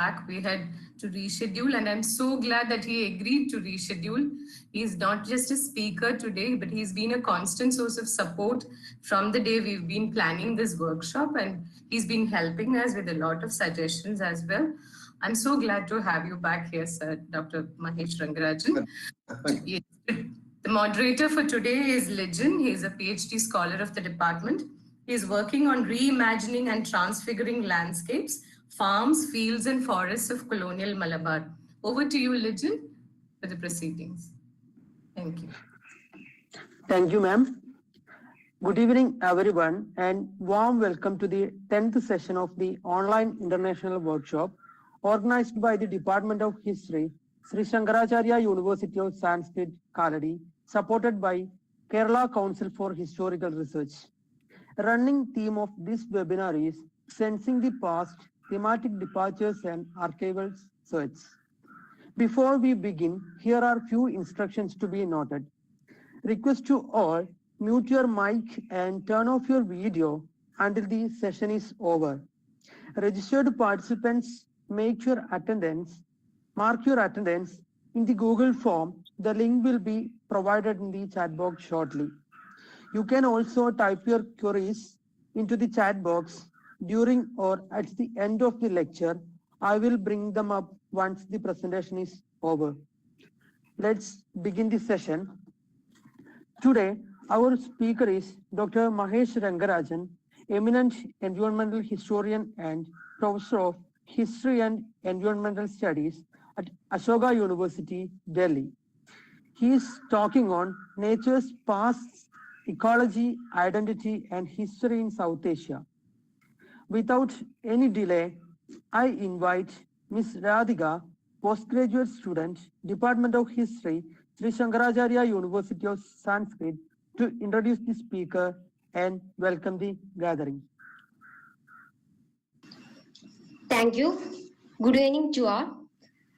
back. We had to reschedule, and I'm so glad that he agreed to reschedule. He's not just a speaker today, but he's been a constant source of support from the day we've been planning this workshop, and he's been helping us with a lot of suggestions as well. I'm so glad to have you back here, sir, Dr. Mahesh Rangarajan. Yes. The moderator for today is Lijin. He is a PhD scholar of the department. He is working on reimagining and transfiguring landscapes, farms, fields, and forests of colonial Malabar. Over to you, Lijin, for the proceedings. Thank you. Thank you, ma'am. Good evening, everyone, and warm welcome to the 10th session of the online international workshop organized by the Department of History, Sree Sankaracharya University of Sanskrit, Kaladi, supported by Kerala Council for Historical Research. A running theme of this webinar is Sensing the Past, Thematic Departures and Archival Search. Before we begin, here are few instructions to be noted. Request to all, mute your mic and turn off your video until the session is over. Registered participants mark your attendance in the Google form. The link will be provided in the chat box shortly. You can also type your queries into the chat box during or at the end of the lecture. I will bring them up once the presentation is over. Let's begin the session. Today, our speaker is Dr. Mahesh Jengardajan, eminent environmental historian and professor of History and Environmental Studies at Ashoka University, Delhi. He is talking on nature's past, ecology, identity, and history in South Asia. Without any delay, I invite Ms. Radhika, postgraduate student, Department of History, Sree Sankaracharya University of Sanskrit, to introduce the speaker and welcome the gathering. Thank you. Good evening to all.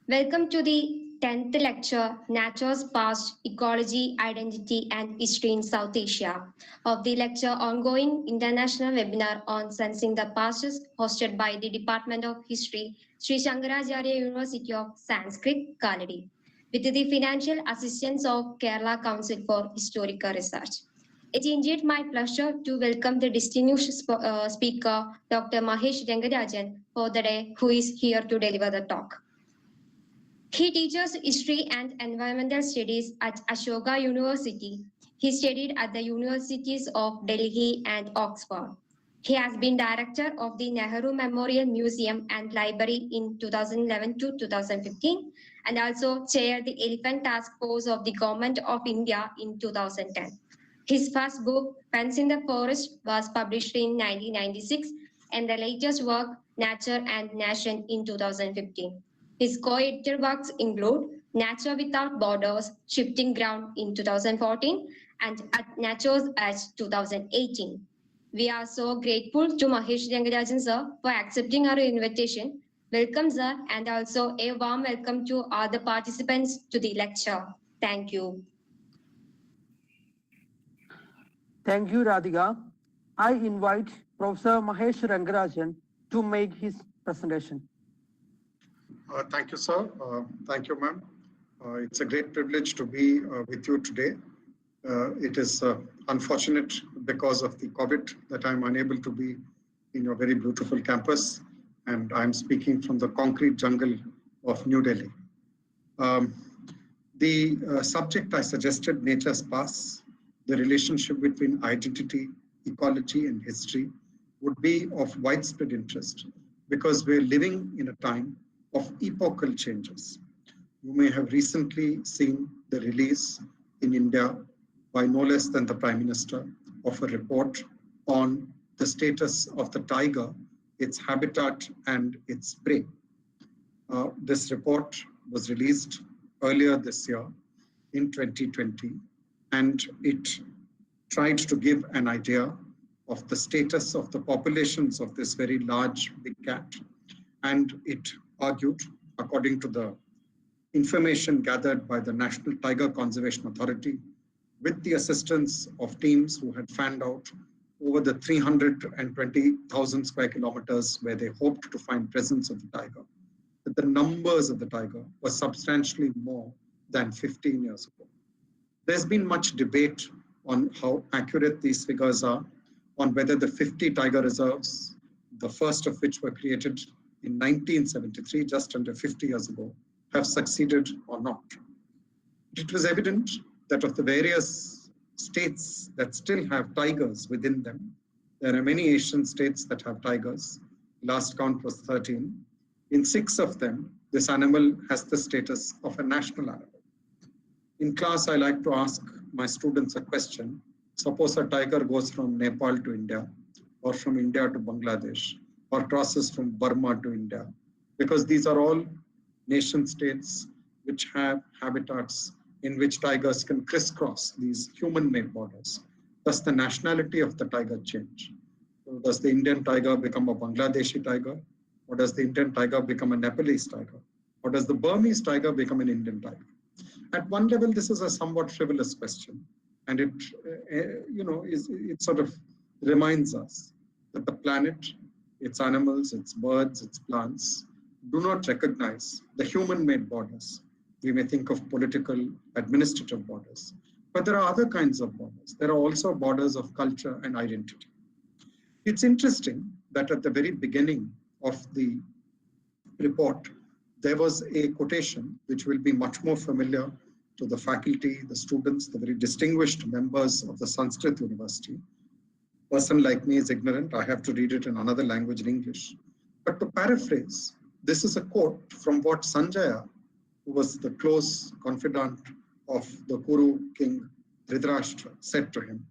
Welcome to the 10th lecture, Nature's Past, Ecology, Identity and History in South Asia, of the lecture ongoing international webinar on Sensing the Past, hosted by the Department of History, Sree Sankaracharya University of Sanskrit, Kaladi, with the financial assistance of Kerala Council for Historical Research. It is indeed my pleasure to welcome the distinguished speaker, Dr. Mahesh Jengardajan, for the day, who is here to deliver the talk. He teaches history and environmental studies at Ashoka University. He studied at the universities of Delhi and Oxford. He has been director of the Nehru Memorial Museum and Library in 2011 to 2015, and also chaired the Elephant Task Force of the Government of India in 2010. His first book, Fence in the Forest, was published in 1996, and the latest work, Nature and Nation, in 2015. His co-editor works include Nature Without Borders, Shifting Ground in 2014, and At Nature's Edge 2018. We are so grateful to Mahesh Jengardajan, sir, for accepting our invitation. Welcome, sir, and also a warm welcome to all the participants to the lecture. Thank you. Thank you, Radhika. I invite Professor Mahesh Jengardajan to make his presentation. Thank you, sir. Thank you, ma'am. It's a great privilege to be with you today. It is unfortunate because of the COVID that I'm unable to be in your very beautiful campus, and I'm speaking from the concrete jungle of New Delhi. The subject I suggested, Nature's Past, the relationship between identity, ecology, and history, would be of widespread interest because we're living in a time of epochal changes. You may have recently seen the release in India by no less than the Prime Minister of a report on the status of the tiger, its habitat, and its prey. This report was released earlier this year in 2020, and it tried to give an idea of the status of the populations of this very large big cat. And it argued, according to the information gathered by the National Tiger Conservation Authority, with the assistance of teams who had fanned out over the 320,000 square kilometers where they hoped to find presence of the tiger, that the numbers of the tiger were substantially more than 15 years ago. There's been much debate on how accurate these figures are, on whether the 50 tiger reserves, the first of which were created in 1973, just under 50 years ago, have succeeded or not. It was evident that of the various states that still have tigers within them, there are many Asian states that have tigers. Last count was 13. In 6 of them, this animal has the status of a national animal. In class, I like to ask my students a question. Suppose a tiger goes from Nepal to India, or from India to Bangladesh, or crosses from Burma to India, because these are all nation states which have habitats in which tigers can crisscross these human-made borders. Does the nationality of the tiger change? So does the Indian tiger become a Bangladeshi tiger? Or does the Indian tiger become a Nepalese tiger? Or does the Burmese tiger become an Indian tiger? At one level, this is a somewhat frivolous question. And it, it sort of reminds us that the planet, its animals, its birds, its plants, do not recognize the human-made borders. We may think of political, administrative borders, but there are other kinds of borders. There are also borders of culture and identity. It's interesting that at the very beginning of the report, there was a quotation which will be much more familiar to the faculty, the students, the very distinguished members of the Sanskrit University. A person like me is ignorant. I have to read it in another language, in English. But to paraphrase, this is a quote from what Sanjaya, who was the close confidant of the Kuru king Dhritarashtra, said to him.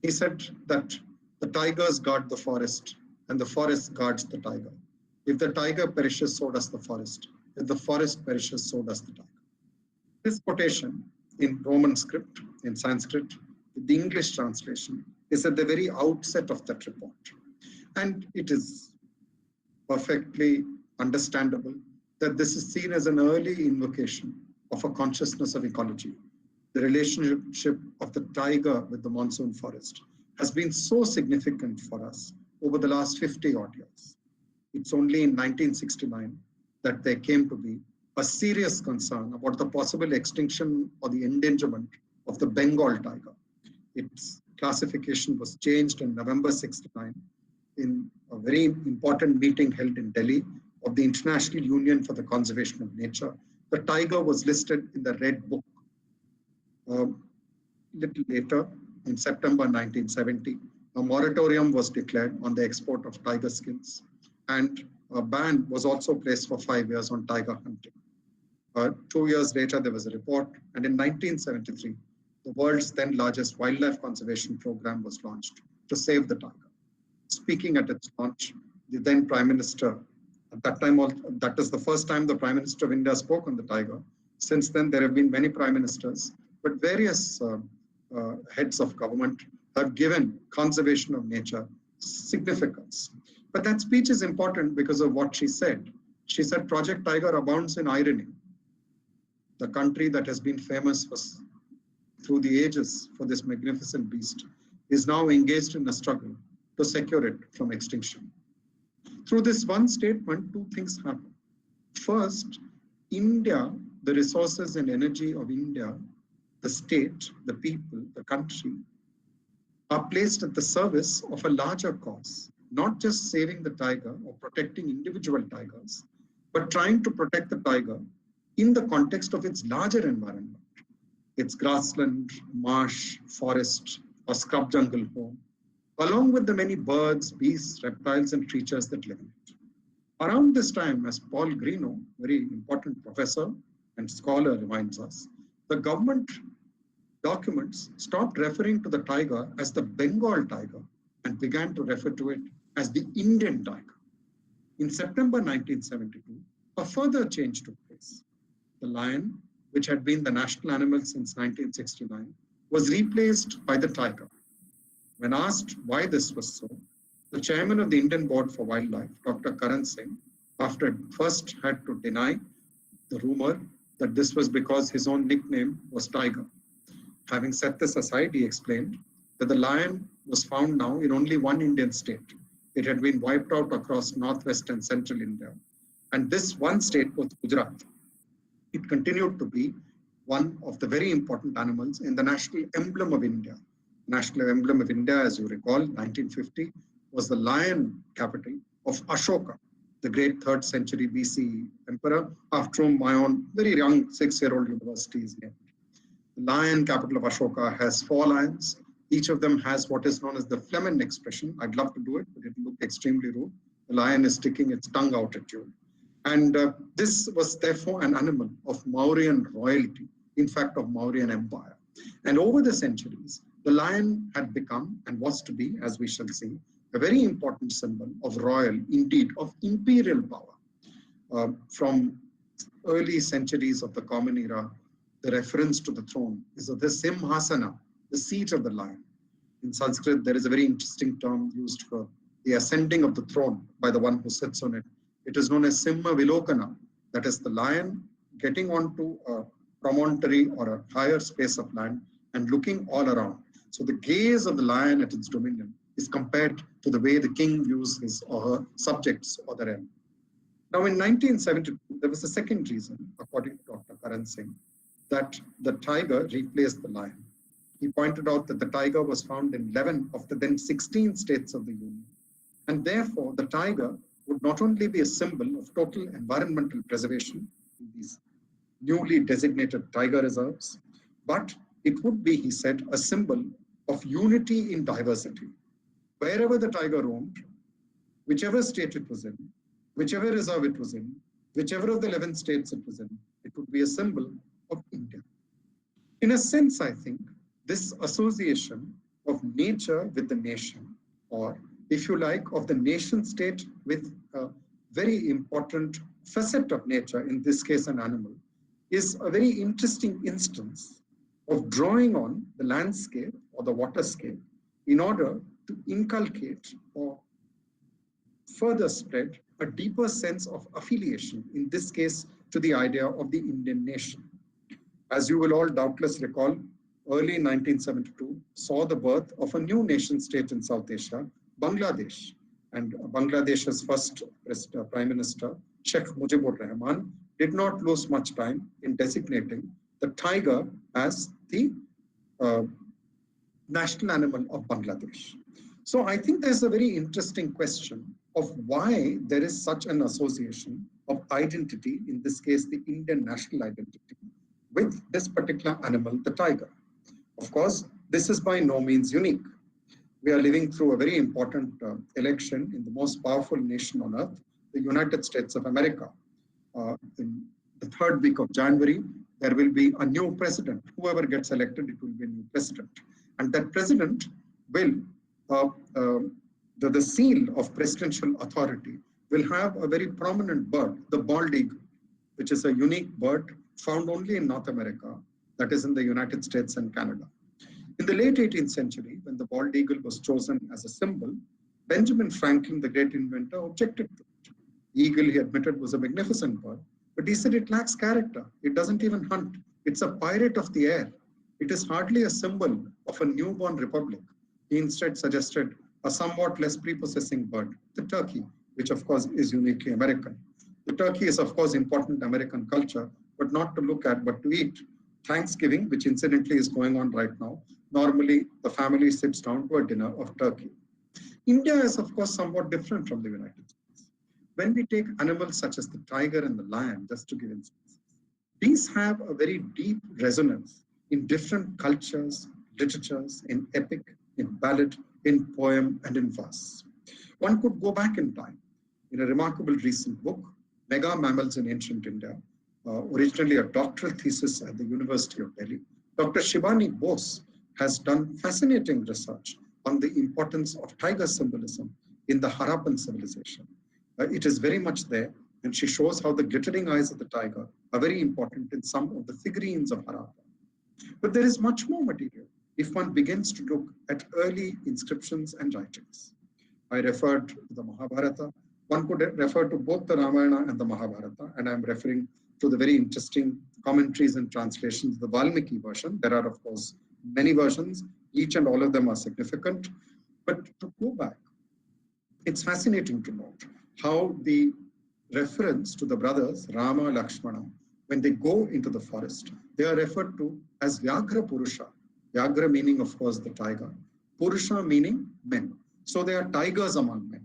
He said that the tigers guard the forest and the forest guards the tiger. If the tiger perishes, so does the forest. If the forest perishes, so does the tiger. This quotation in Roman script, in Sanskrit, the English translation, is at the very outset of that report. And it is perfectly understandable that this is seen as an early invocation of a consciousness of ecology. The relationship of the tiger with the monsoon forest has been so significant for us over the last 50 odd years. It's only in 1969 that there came to be a serious concern about the possible extinction or the endangerment of the Bengal tiger. Its classification was changed in November 69 in a very important meeting held in Delhi of the International Union for the Conservation of Nature. The tiger was listed in the Red Book. Little later, in September 1970, a moratorium was declared on the export of tiger skins, and a ban was also placed for 5 years on tiger hunting. 2 years later, there was a report, and in 1973, the world's then largest wildlife conservation program was launched to save the tiger. Speaking at its launch, the then Prime Minister, at that time, that is the first time the Prime Minister of India spoke on the tiger. Since then, there have been many Prime Ministers, but various heads of government have given conservation of nature significance. But that speech is important because of what she said. She said Project Tiger abounds in irony. The country that has been famous through the ages for this magnificent beast is now engaged in a struggle to secure it from extinction. Through this one statement, 2 things happen. First, India, the resources and energy of India, the state, the people, the country, are placed at the service of a larger cause, not just saving the tiger or protecting individual tigers, but trying to protect the tiger in the context of its larger environment, its grassland, marsh, forest, or scrub jungle home, along with the many birds, beasts, reptiles, and creatures that live in it. Around this time, as Paul Greenough, very important professor and scholar, reminds us, the government documents stopped referring to the tiger as the Bengal tiger and began to refer to it as the Indian tiger. In September 1972, a further change took place. The lion, which had been the national animal since 1969, was replaced by the tiger. When asked why this was so, the chairman of the Indian Board for Wildlife, Dr. Karan Singh, after first had to deny the rumor that this was because his own nickname was Tiger. Having set this aside, he explained that the lion was found now in only one Indian state. It had been wiped out across northwest and central India. And this one state was Gujarat. It continued to be one of the very important animals in the national emblem of India. National emblem of India, as you recall, 1950, was the lion capital of Ashoka, the great 3rd century BC emperor, after whom my own very young 6-year-old university is named. The lion capital of Ashoka has 4 lions. Each of them has what is known as the Flemen expression. I'd love to do it, but it will look extremely rude. The lion is sticking its tongue out at you. And this was therefore an animal of Mauryan royalty, in fact of Mauryan empire. And over the centuries, the lion had become and was to be, as we shall see, a very important symbol of royal, indeed of imperial power. From early centuries of the Common Era, the reference to the throne is of the Simhasana, the seat of the lion. In Sanskrit, there is a very interesting term used for the ascending of the throne by the one who sits on it. It is known as Simha Vilokana, that is the lion getting onto a promontory or a higher space of land and looking all around. So the gaze of the lion at its dominion is compared to the way the king views his or her subjects or the realm. Now in 1972, there was a second reason, according to Dr. Karan Singh, that the tiger replaced the lion. He pointed out that the tiger was found in 11 of the then 16 states of the Union. And therefore, the tiger would not only be a symbol of total environmental preservation in these newly designated tiger reserves, but it would be, he said, a symbol of unity in diversity. Wherever the tiger roamed, whichever state it was in, whichever reserve it was in, whichever of the 11 states it was in, it would be a symbol of India. In a sense, I think, this association of nature with the nation, or if you like, of the nation state with a very important facet of nature, in this case an animal, is a very interesting instance of drawing on the landscape or the waterscape in order to inculcate or further spread a deeper sense of affiliation, in this case to the idea of the Indian nation. As you will all doubtless recall, early 1972 saw the birth of a new nation state in South Asia, Bangladesh. And Bangladesh's first Prime Minister, Sheikh Mujibur Rahman, did not lose much time in designating the tiger as the national animal of Bangladesh. So I think there's a very interesting question of why there is such an association of identity, in this case, the Indian national identity, with this particular animal, the tiger. Of course, this is by no means unique. We are living through a very important election in the most powerful nation on earth, the United States of America. In the 3rd week of January, there will be a new president. Whoever gets elected, it will be a new president. And that president will, the seal of presidential authority will have a very prominent bird, the bald eagle, which is a unique bird found only in North America, that is in the United States and Canada. In the late 18th century, when the bald eagle was chosen as a symbol, Benjamin Franklin, the great inventor, objected to it. The eagle, he admitted, was a magnificent bird, but he said it lacks character. It doesn't even hunt. It's a pirate of the air. It is hardly a symbol of a newborn republic. He instead suggested a somewhat less prepossessing bird, the turkey, which of course is uniquely American. The turkey is of course important American culture, but not to look at, but to eat. Thanksgiving, which incidentally is going on right now, normally the family sits down to a dinner of turkey. India is of course somewhat different from the United States. When we take animals such as the tiger and the lion, just to give instances, these have a very deep resonance in different cultures, literatures, in epic, in ballad, in poem, and in verse. One could go back in time. In a remarkable recent book, Mega Mammals in Ancient India, originally a doctoral thesis at the University of Delhi, Dr. Shivani Bose has done fascinating research on the importance of tiger symbolism in the Harappan civilization. It is very much there, and she shows how the glittering eyes of the tiger are very important in some of the figurines of Harappa. But there is much more material if one begins to look at early inscriptions and writings. I referred to the Mahabharata. One could refer to both the Ramayana and the Mahabharata, and I'm referring to the very interesting commentaries and translations of the Valmiki version. There are, of course, many versions. Each and all of them are significant. But to go back, it's fascinating to note how the reference to the brothers Rama, Lakshmana. When they go into the forest, they are referred to as Vyagra Purusha. Vyagra meaning, of course, the tiger. Purusha meaning men. So they are tigers among men.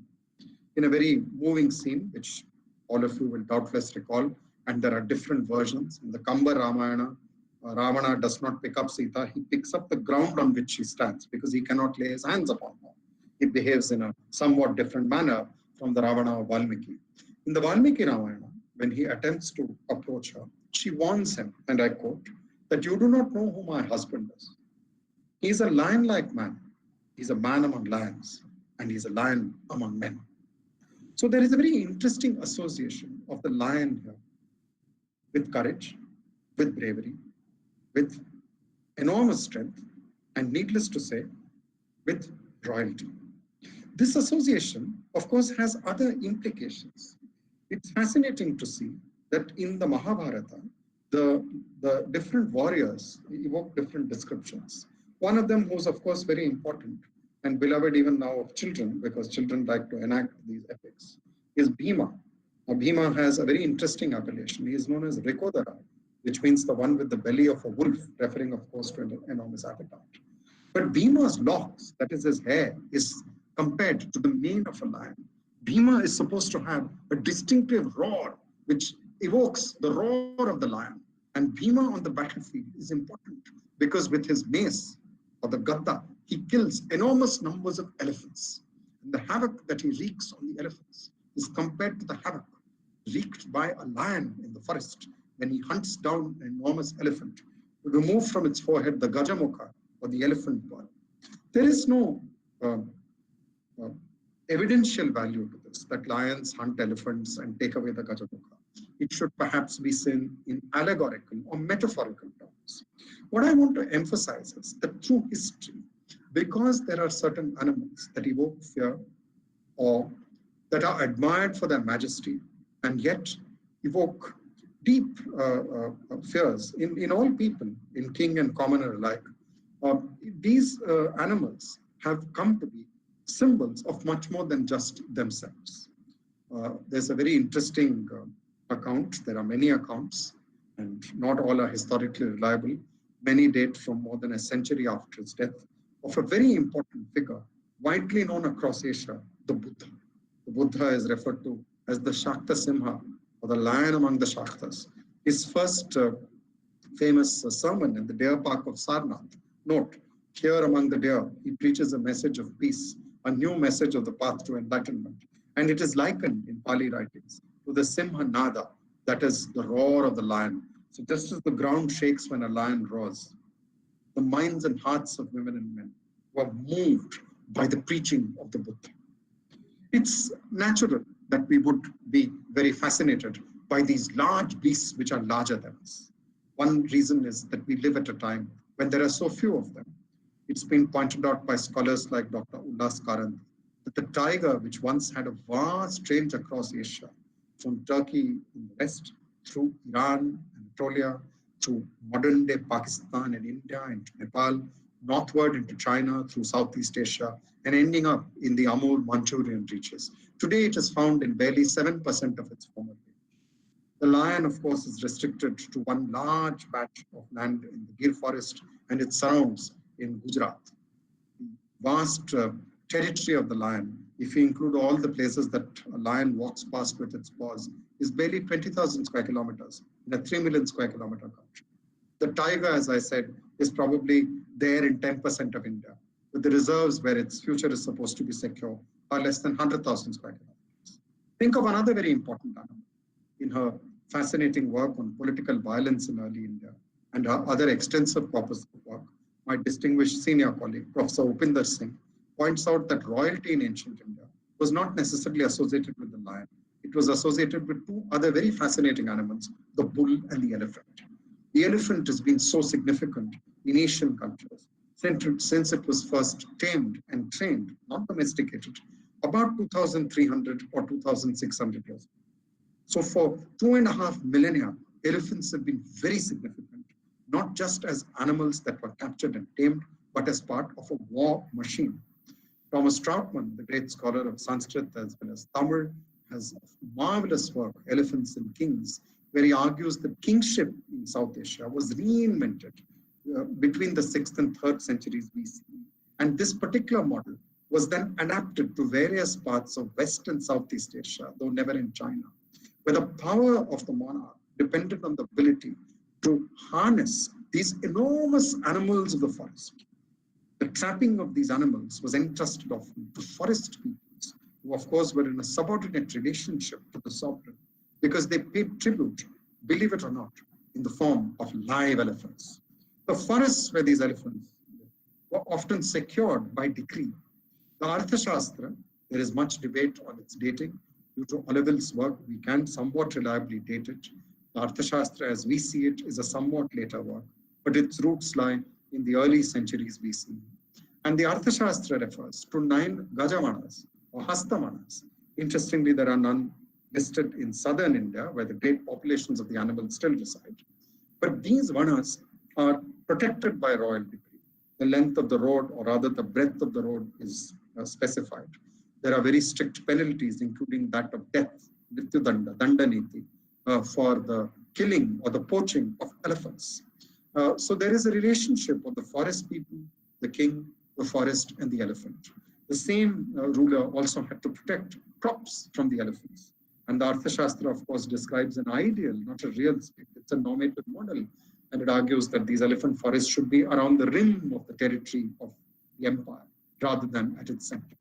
In a very moving scene, which all of you will doubtless recall, and there are different versions. In the Kamba Ramayana, Ravana does not pick up Sita, he picks up the ground on which she stands because he cannot lay his hands upon her. He behaves in a somewhat different manner from the Ravana of Valmiki. In the Valmiki Ramayana, when he attempts to approach her, she warns him, and I quote, that you do not know who my husband is. He is a lion-like man. He's a man among lions, and he's a lion among men. So there is a very interesting association of the lion here with courage, with bravery, with enormous strength, and needless to say, with royalty. This association, of course, has other implications. It's fascinating to see that in the Mahabharata, the different warriors evoke different descriptions. One of them, who's of course very important and beloved even now of children, because children like to enact these epics, is Bhima. Now, Bhima has a very interesting appellation. He is known as Rikodara, which means the one with the belly of a wolf, referring, of course, to an enormous appetite. But Bhima's locks, that is his hair, is compared to the mane of a lion. Bhima is supposed to have a distinctive roar, which evokes the roar of the lion. And Bhima on the battlefield is important because with his mace or the gadda, he kills enormous numbers of elephants. And the havoc that he wreaks on the elephants is compared to the havoc wreaked by a lion in the forest when he hunts down an enormous elephant to remove from its forehead the gajamukha or the elephant ball. There is no evidential value to this, that lions hunt elephants and take away the gajamukha. It should perhaps be seen in allegorical or metaphorical terms. What I want to emphasize is that through history, because there are certain animals that evoke fear or that are admired for their majesty and yet evoke deep fears in all people, in king and commoner alike, these animals have come to be symbols of much more than just themselves. There's a very interesting account. There are many accounts, and not all are historically reliable. Many date from more than a century after his death, of a very important figure, widely known across Asia, the Buddha. The Buddha is referred to as the Shakta Simha, or the lion among the Shaktas. His first famous sermon in the deer park of Sarnath. Note, here among the deer, he preaches a message of peace, a new message of the path to enlightenment. And it is likened in Pali writings to the Simha Nada, that is the roar of the lion. So just as the ground shakes when a lion roars, the minds and hearts of women and men were moved by the preaching of the Buddha. It's natural that we would be very fascinated by these large beasts which are larger than us. One reason is that we live at a time when there are so few of them. It's been pointed out by scholars like Dr. Ullas Karand that the tiger, which once had a vast range across Asia, from Turkey in the west, through Iran, Anatolia, through modern-day Pakistan and India, into Nepal, northward into China, through Southeast Asia, and ending up in the Amur Manchurian reaches. Today, it is found in barely 7% of its former range. The lion, of course, is restricted to one large patch of land in the Gir forest and its surrounds in Gujarat. The vast territory of the lion, if you include all the places that a lion walks past with its paws, is barely 20,000 square kilometers in a 3 million square kilometer country. The tiger, as I said, is probably there in 10% of India, but the reserves where its future is supposed to be secure are less than 100,000 square kilometers. Think of another very important animal. In her fascinating work on political violence in early India and her other extensive corpus of work, my distinguished senior colleague, Professor Upinder Singh, points out that royalty in ancient India was not necessarily associated with the lion. It was associated with two other very fascinating animals, the bull and the elephant. The elephant has been so significant in Asian cultures since it was first tamed and trained, not domesticated, about 2,300 or 2,600 years ago. So for 2.5 millennia, elephants have been very significant, not just as animals that were captured and tamed, but as part of a war machine. Thomas Trautmann, the great scholar of Sanskrit as well as Tamil, has marvelous work, Elephants and Kings, where he argues that kingship in South Asia was reinvented between the 6th and 3rd centuries BC. And this particular model was then adapted to various parts of West and Southeast Asia, though never in China, where the power of the monarch depended on the ability to harness these enormous animals of the forest. The trapping of these animals was entrusted often to forest peoples, who of course were in a subordinate relationship to the sovereign, because they paid tribute, believe it or not, in the form of live elephants. The forests where these elephants were often secured by decree. The Arthashastra, there is much debate on its dating. Due to Oliville's work, we can somewhat reliably date it. The Arthashastra, as we see it, is a somewhat later work, but its roots lie in the early centuries BC. And the Arthashastra refers to 9 Gajamanas or Hastamanas. Interestingly, there are none listed in southern India, where the great populations of the animals still reside. But these vanas are protected by royal decree. The length of the road, or rather the breadth of the road, is specified. There are very strict penalties, including that of death, Mrityudanda, Dandaniti, for the killing or the poaching of elephants. So there is a relationship of the forest people, the king, the forest, and the elephant. The same ruler also had to protect crops from the elephants. And the Arthashastra, of course, describes an ideal, not a real state. It's a normative model. And it argues that these elephant forests should be around the rim of the territory of the empire, rather than at its center.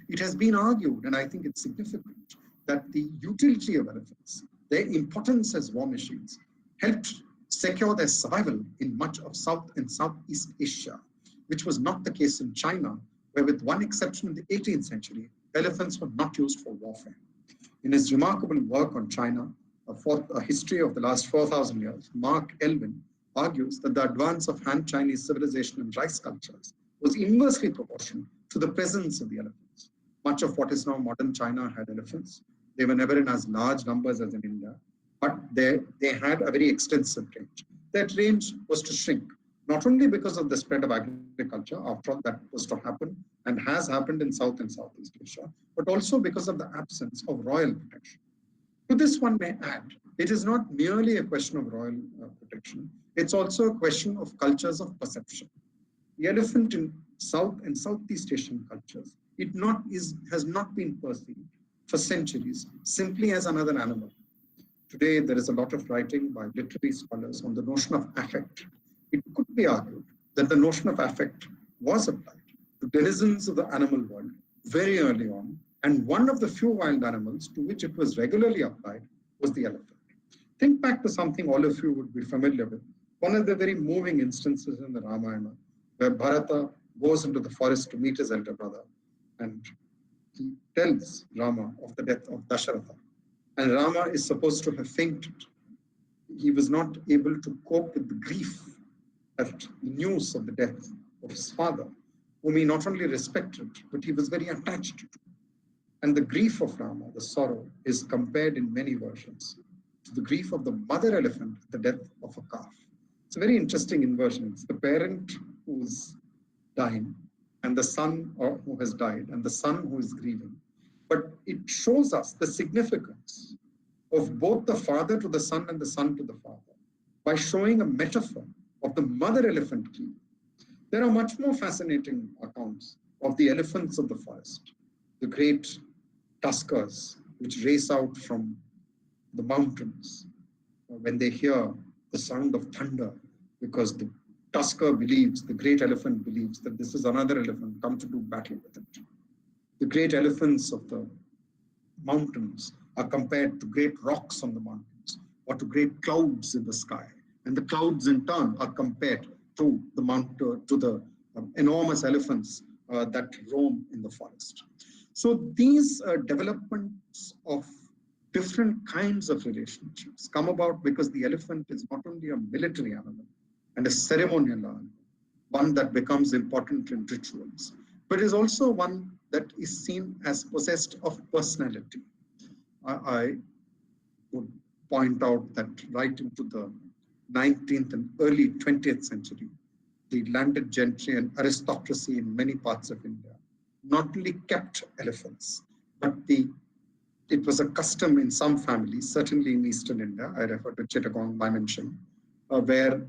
It has been argued, and I think it's significant, that the utility of elephants, their importance as war machines, helped secure their survival in much of South and Southeast Asia, which was not the case in China, where with one exception in the 18th century, elephants were not used for warfare. In his remarkable work on China, a history of the last 4,000 years, Mark Elvin argues that the advance of Han Chinese civilization and rice cultures was inversely proportional to the presence of the elephants. Much of what is now modern China had elephants. They were never in as large numbers as in India, but they had a very extensive range. That range was to shrink, not only because of the spread of agriculture, after all that was to happen and has happened in South and Southeast Asia, but also because of the absence of royal protection. To this one may add, it is not merely a question of royal protection, it's also a question of cultures of perception. The elephant in South and Southeast Asian cultures, has not been perceived for centuries simply as another animal. Today, there is a lot of writing by literary scholars on the notion of affect. It could be argued that the notion of affect was applied to denizens of the animal world very early on, and one of the few wild animals to which it was regularly applied was the elephant. Think back to something all of you would be familiar with. One of the very moving instances in the Ramayana, where Bharata goes into the forest to meet his elder brother, and he tells Rama of the death of Dasharatha. And Rama is supposed to have fainted. He was not able to cope with the grief at the news of the death of his father, whom he not only respected, but he was very attached to. And the grief of Rama, the sorrow, is compared in many versions to the grief of the mother elephant at the death of a calf. It's a very interesting inversion. It's the parent who's dying, and the son who has died, and the son who is grieving. But it shows us the significance of both the father to the son and the son to the father by showing a metaphor of the mother elephant grief. There are much more fascinating accounts of the elephants of the forest, the great tuskers which race out from the mountains when they hear the sound of thunder, because the tusker believes, the great elephant believes, that this is another elephant come to do battle with it. The great elephants of the mountains are compared to great rocks on the mountains or to great clouds in the sky. And the clouds in turn are compared to the enormous elephants that roam in the forest. So these developments of different kinds of relationships come about because the elephant is not only a military animal and a ceremonial animal, one that becomes important in rituals, but is also one that is seen as possessed of personality. I would point out that right into the 19th and early 20th century, the landed gentry and aristocracy in many parts of India not only kept elephants, but the it was a custom in some families, certainly in Eastern India, I refer to Chittagong by mention, where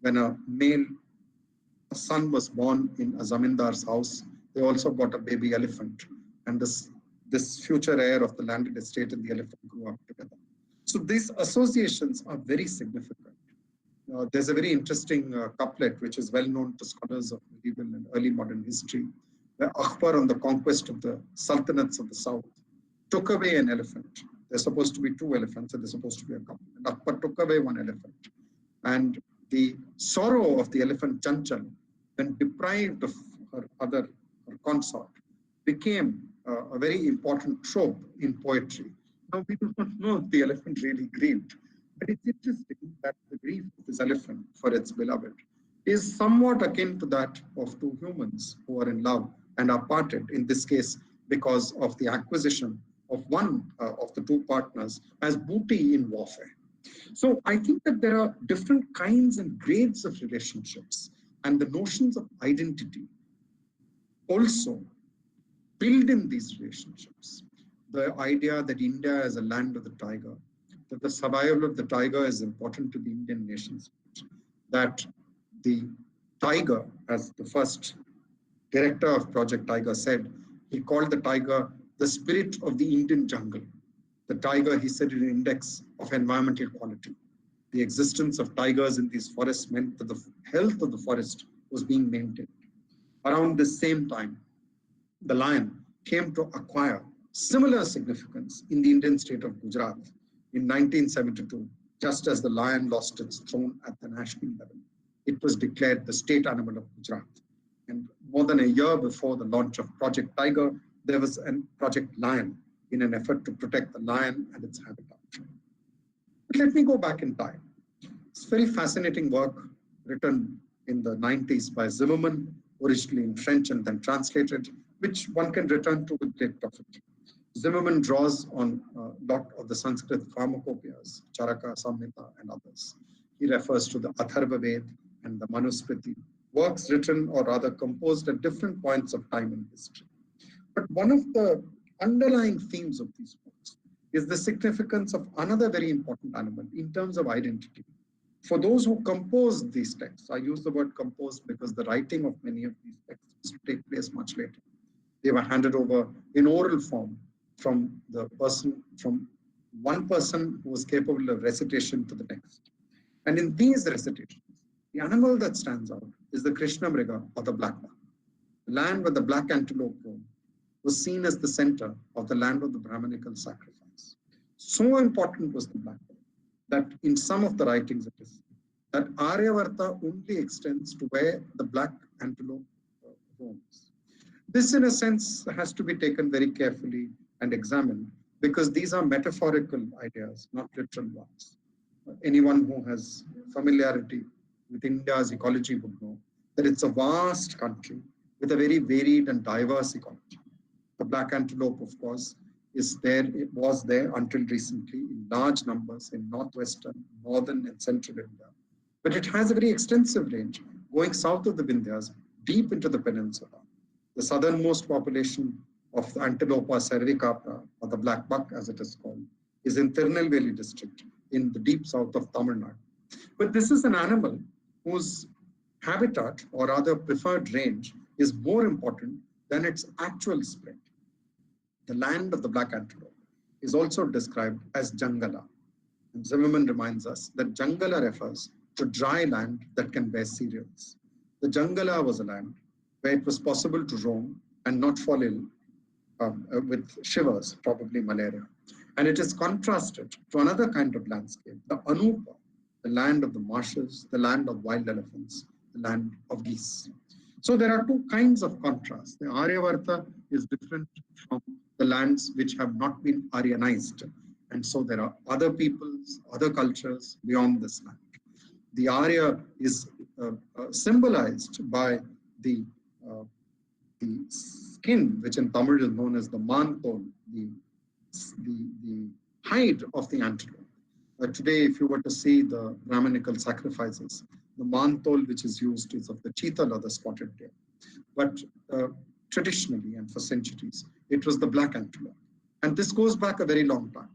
when a son was born in a zamindar's house, they also got a baby elephant. And this future heir of the landed estate and the elephant grew up together. So these associations are very significant. There's a very interesting couplet, which is well known to scholars of medieval and early modern history, where Akbar, on the conquest of the sultanates of the south, took away an elephant. There's supposed to be 2 elephants, and there's supposed to be a couple. And Akbar took away 1 elephant. And the sorrow of the elephant Chanchal, when deprived of her consort, became a very important trope in poetry. Now, we do not know if the elephant really grieved, but it's interesting that the grief of this elephant for its beloved is somewhat akin to that of 2 humans who are in love and are parted, in this case, because of the acquisition of one of the 2 partners as booty in warfare. So I think that there are different kinds and grades of relationships, and the notions of identity also build in these relationships. The idea that India is a land of the tiger, that the survival of the tiger is important to the Indian nation state, that the tiger, as the first director of Project Tiger said, he called the tiger the spirit of the Indian jungle. The tiger, he said, is an index of environmental quality. The existence of tigers in these forests meant that the health of the forest was being maintained. Around the same time, the lion came to acquire similar significance in the Indian state of Gujarat in 1972, just as the lion lost its throne at the national level. It was declared the state animal of Gujarat. And more than a year before the launch of Project Tiger, there was a Project Lion in an effort to protect the lion and its habitat. But let me go back in time. It's very fascinating work written in the 90s by Zimmerman, originally in French and then translated, which one can return to with great profit. Zimmerman draws on a lot of the Sanskrit pharmacopoeias, Charaka, Samhita, and others. He refers to the Atharva Ved and the Manusmriti, works written or rather composed at different points of time in history. But one of the underlying themes of these books is the significance of another very important animal in terms of identity. For those who composed these texts, I use the word composed because the writing of many of these texts was to take place much later. They were handed over in oral form from one person who was capable of recitation to the next. And in these recitations, the animal that stands out is the Krishna Mriga, or the black buck. The land where the black antelope roamed was seen as the center of the land of the Brahmanical sacrifice. So important was the black buck that in some of the writings it is that Aryavarta only extends to where the black antelope roams. This, in a sense, has to be taken very carefully and examined because these are metaphorical ideas, not literal ones. Anyone who has familiarity with India's ecology would know that it's a vast country with a very varied and diverse ecology. The black antelope, of course, it was there until recently in large numbers in northwestern, northern, and central India. But it has a very extensive range going south of the Vindhyas, deep into the peninsula. The southernmost population of the Antilopa cervicapra, or the black buck as it is called, is in Tirunelveli district in the deep south of Tamil Nadu. But this is an animal whose habitat, or rather preferred range, is more important than its actual spread. The land of the black antelope is also described as Jangala. And Zimmerman reminds us that Jangala refers to dry land that can bear cereals. The Jangala was a land where it was possible to roam and not fall ill with shivers, probably malaria. And it is contrasted to another kind of landscape, the Anupa, the land of the marshes, the land of wild elephants, the land of geese. So there are 2 kinds of contrast. The Aryavarta is different from the lands which have not been Aryanized. And so there are other peoples, other cultures beyond this land. The Arya is symbolized by the skin, which in Tamil is known as the mantol, the hide of the antelope. Today, if you were to see the Brahmanical sacrifices, the mantol which is used is of the cheetal or the spotted deer. But traditionally and for centuries, it was the black antelope. And this goes back a very long time.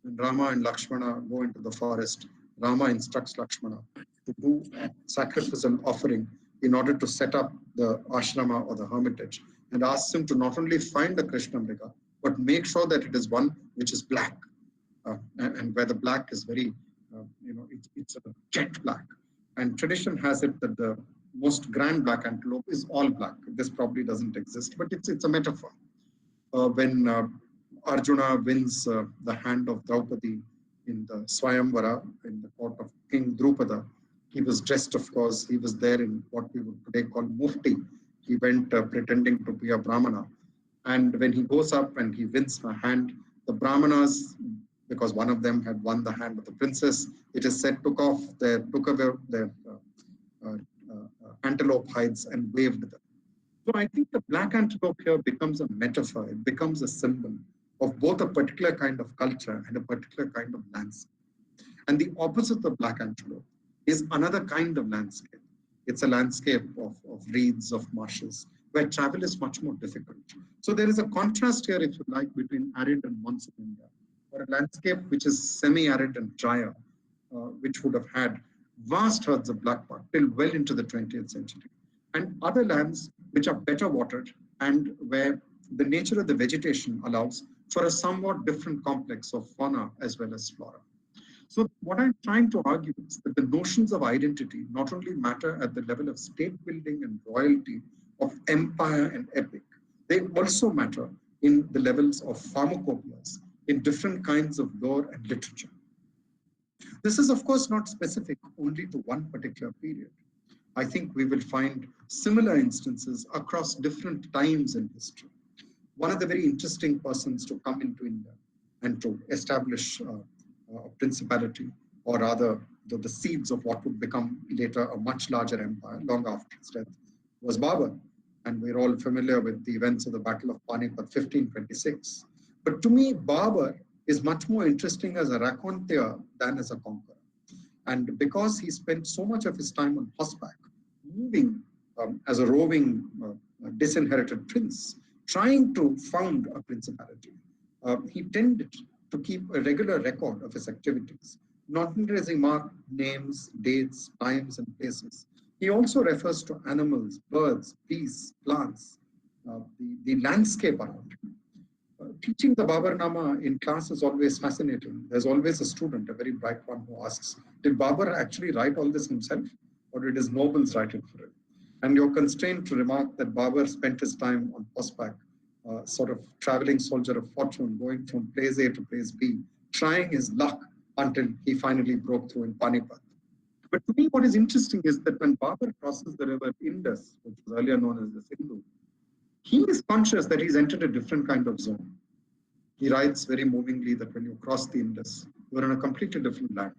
When Rama and Lakshmana go into the forest, Rama instructs Lakshmana to do a sacrificial offering in order to set up the ashrama or the hermitage, and asks him to not only find the Krishna Mriga, but make sure that it is one which is black, and where the black is very, it's a jet black. And tradition has it that the most grand black antelope is all black. This probably doesn't exist, but it's a metaphor. When Arjuna wins the hand of Draupadi in the Swayamvara, in the court of King Drupada, he was dressed, of course, he was there in what we would today call mufti. He went pretending to be a Brahmana. And when he goes up and he wins her hand, the Brahmanas, because one of them had won the hand of the princess, it is said took away their antelope hides and waved them. So I think the black antelope here becomes a metaphor. It becomes a symbol of both a particular kind of culture and a particular kind of landscape. And the opposite of black antelope is another kind of landscape. It's a landscape of reeds, of marshes, where travel is much more difficult. So there is a contrast here, if you like, between arid and monsoon India, or a landscape which is semi-arid and drier, which would have had vast herds of black buck till well into the 20th century, and other lands which are better watered and where the nature of the vegetation allows for a somewhat different complex of fauna as well as flora. So what I'm trying to argue is that the notions of identity not only matter at the level of state building and royalty, of empire and epic, they also matter in the levels of pharmacopoeias, in different kinds of lore and literature. This is, of course, not specific only to one particular period. I think we will find similar instances across different times in history. One of the very interesting persons to come into India and to establish a principality, or rather the seeds of what would become later a much larger empire long after his death, was Babur. And we're all familiar with the events of the Battle of Panipat 1526. But to me, Babur is much more interesting as a raconteur than as a conqueror. And because he spent so much of his time on horseback, moving as a roving disinherited prince, trying to found a principality, he tended to keep a regular record of his activities. Not only does he mark names, dates, times, and places, he also refers to animals, birds, beasts, plants, the landscape around him. Teaching the Baburnama in class is always fascinating. There's always a student, a very bright one, who asks, did Babur actually write all this himself, or did his nobles write it for him? And you're constrained to remark that Babur spent his time on horseback, sort of traveling soldier of fortune, going from place A to place B, trying his luck until he finally broke through in Panipat. But to me, what is interesting is that when Babur crosses the river Indus, which was earlier known as the Sindhu, he is conscious that he's entered a different kind of zone. He writes very movingly that when you cross the Indus, you're in a completely different land.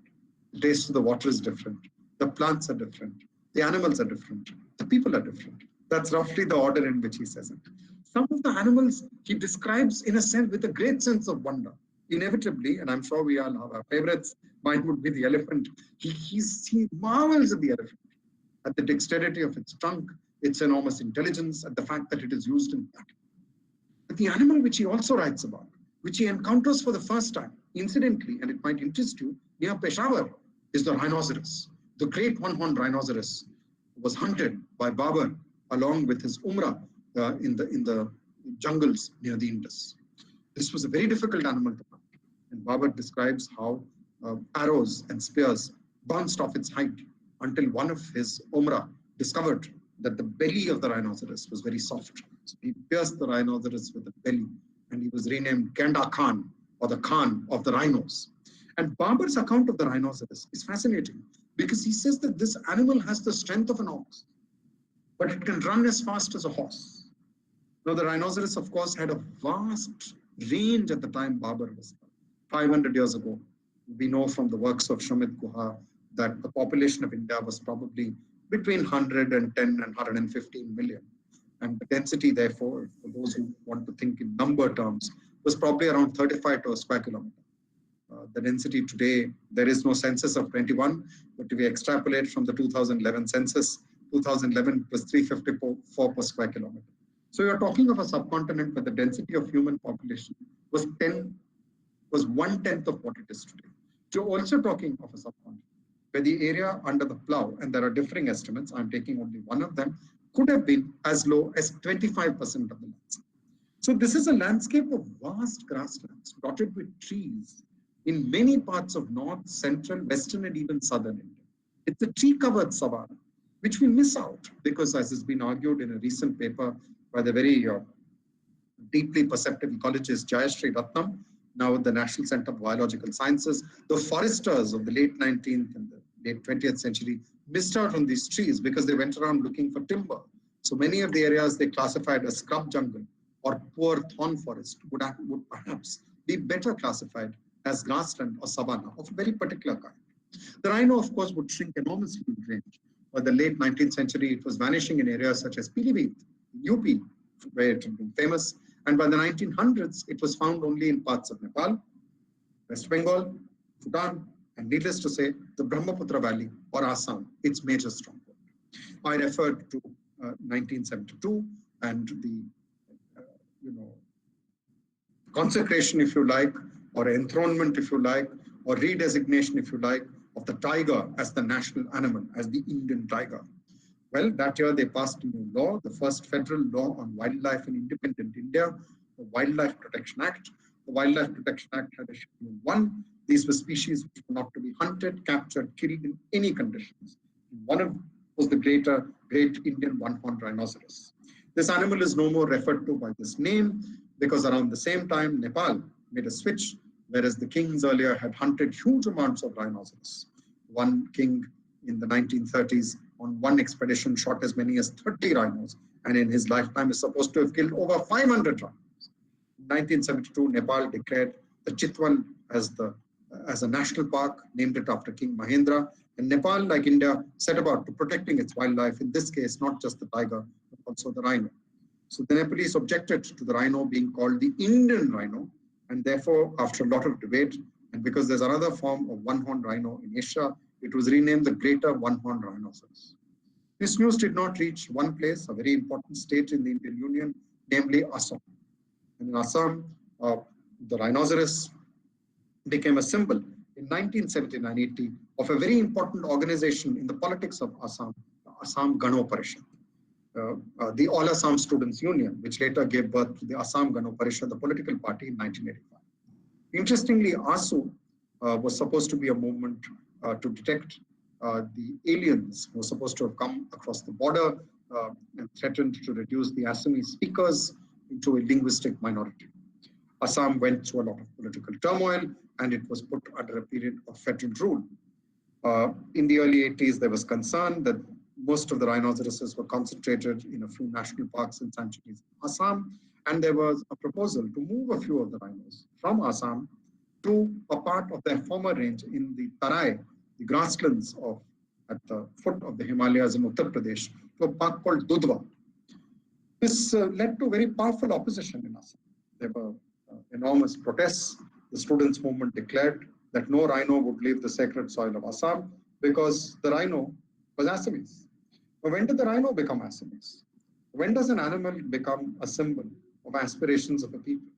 The taste of the water is different. The plants are different. The animals are different. The people are different. That's roughly the order in which he says it. Some of the animals he describes in a sense with a great sense of wonder. Inevitably, and I'm sure we all have our favorites, mine would be the elephant. He marvels at the elephant, at the dexterity of its trunk, its enormous intelligence, at the fact that it is used in battle. But the animal which he also writes about, which he encounters for the first time, incidentally, and it might interest you, near Peshawar, is the rhinoceros. The great one-horned rhinoceros was hunted by Babur along with his Umrah in the jungles near the Indus. This was a very difficult animal to hunt, and Babur describes how arrows and spears bounced off its hide until one of his Umrah discovered that the belly of the rhinoceros was very soft. So he pierced the rhinoceros with the belly, and he was renamed Ganda Khan, or the Khan of the rhinos. And Babur's account of the rhinoceros is fascinating because he says that this animal has the strength of an ox, but it can run as fast as a horse. Now, the rhinoceros, of course, had a vast range at the time Babur was 500 years ago. We know from the works of Shamit Guha that the population of India was probably between 110 and 115 million. And the density, therefore, for those who want to think in number terms, was probably around 35 to a square kilometer. The density today, there is no census of 21, but if we extrapolate from the 2011 census, 2011 was 354 per square kilometer. So you're talking of a subcontinent where the density of human population was 1/10 of what it is today. So also talking of a subcontinent, where the area under the plow, and there are differing estimates, I'm taking only one of them, could have been as low as 25% of the landscape. So this is a landscape of vast grasslands dotted with trees in many parts of north, central, western, and even southern India. It's a tree-covered savanna, which we miss out because, as has been argued in a recent paper by the very deeply perceptive ecologist Jayashree Ratnam, now at the National Center for Biological Sciences, the foresters of the late 19th and the late 20th century missed out on these trees because they went around looking for timber. So many of the areas they classified as scrub jungle or poor thorn forest would perhaps be better classified as grassland or savanna of a very particular kind. The rhino, of course, would shrink enormously in range. By the late 19th century, it was vanishing in areas such as Pilibhit, UP, where it had been famous. And by the 1900s, it was found only in parts of Nepal, West Bengal, Bhutan, and needless to say, the Brahmaputra Valley or Assam, its major stronghold. I referred to 1972 and the consecration, if you like, or enthronement, if you like, or redesignation, if you like, of the tiger as the national animal, as the Indian tiger. Well, that year they passed a new law, the first federal law on wildlife in independent India, the Wildlife Protection Act. The Wildlife Protection Act had a Schedule 1. These were species which were not to be hunted, captured, killed in any conditions. One of them was the great Indian one-horned rhinoceros. This animal is no more referred to by this name because around the same time, Nepal made a switch, whereas the kings earlier had hunted huge amounts of rhinoceros. One king in the 1930s on one expedition shot as many as 30 rhinos, and in his lifetime is supposed to have killed over 500 rhinos. In 1972, Nepal declared the Chitwan as a national park, named it after King Mahendra, and Nepal, like India, set about to protecting its wildlife, in this case, not just the tiger, but also the rhino. So the Nepalese objected to the rhino being called the Indian rhino, and therefore, after a lot of debate, and because there's another form of one-horned rhino in Asia, it was renamed the Greater One-Horned Rhinoceros. This news did not reach one place, a very important state in the Indian Union, namely Assam. And in Assam, the rhinoceros became a symbol in 1979-80 of a very important organization in the politics of Assam, the Assam Gano Parishad. The All Assam Students Union, which later gave birth to the Assam Gano Parishad, the political party, in 1985. Interestingly, ASU was supposed to be a movement to detect the aliens who were supposed to have come across the border and threatened to reduce the Assamese speakers into a linguistic minority. Assam went through a lot of political turmoil, and it was put under a period of federal rule. In the early 80s, there was concern that most of the rhinoceroses were concentrated in a few national parks and sanctuaries in Assam, and there was a proposal to move a few of the rhinos from Assam to a part of their former range in the Tarai, the grasslands at the foot of the Himalayas in Uttar Pradesh, to a park called Dudhwa. This led to very powerful opposition in Assam. There were enormous protests. The students' movement declared that no rhino would leave the sacred soil of Assam because the rhino was Assamese. But when did the rhino become Assamese? When does an animal become a symbol of aspirations of a people?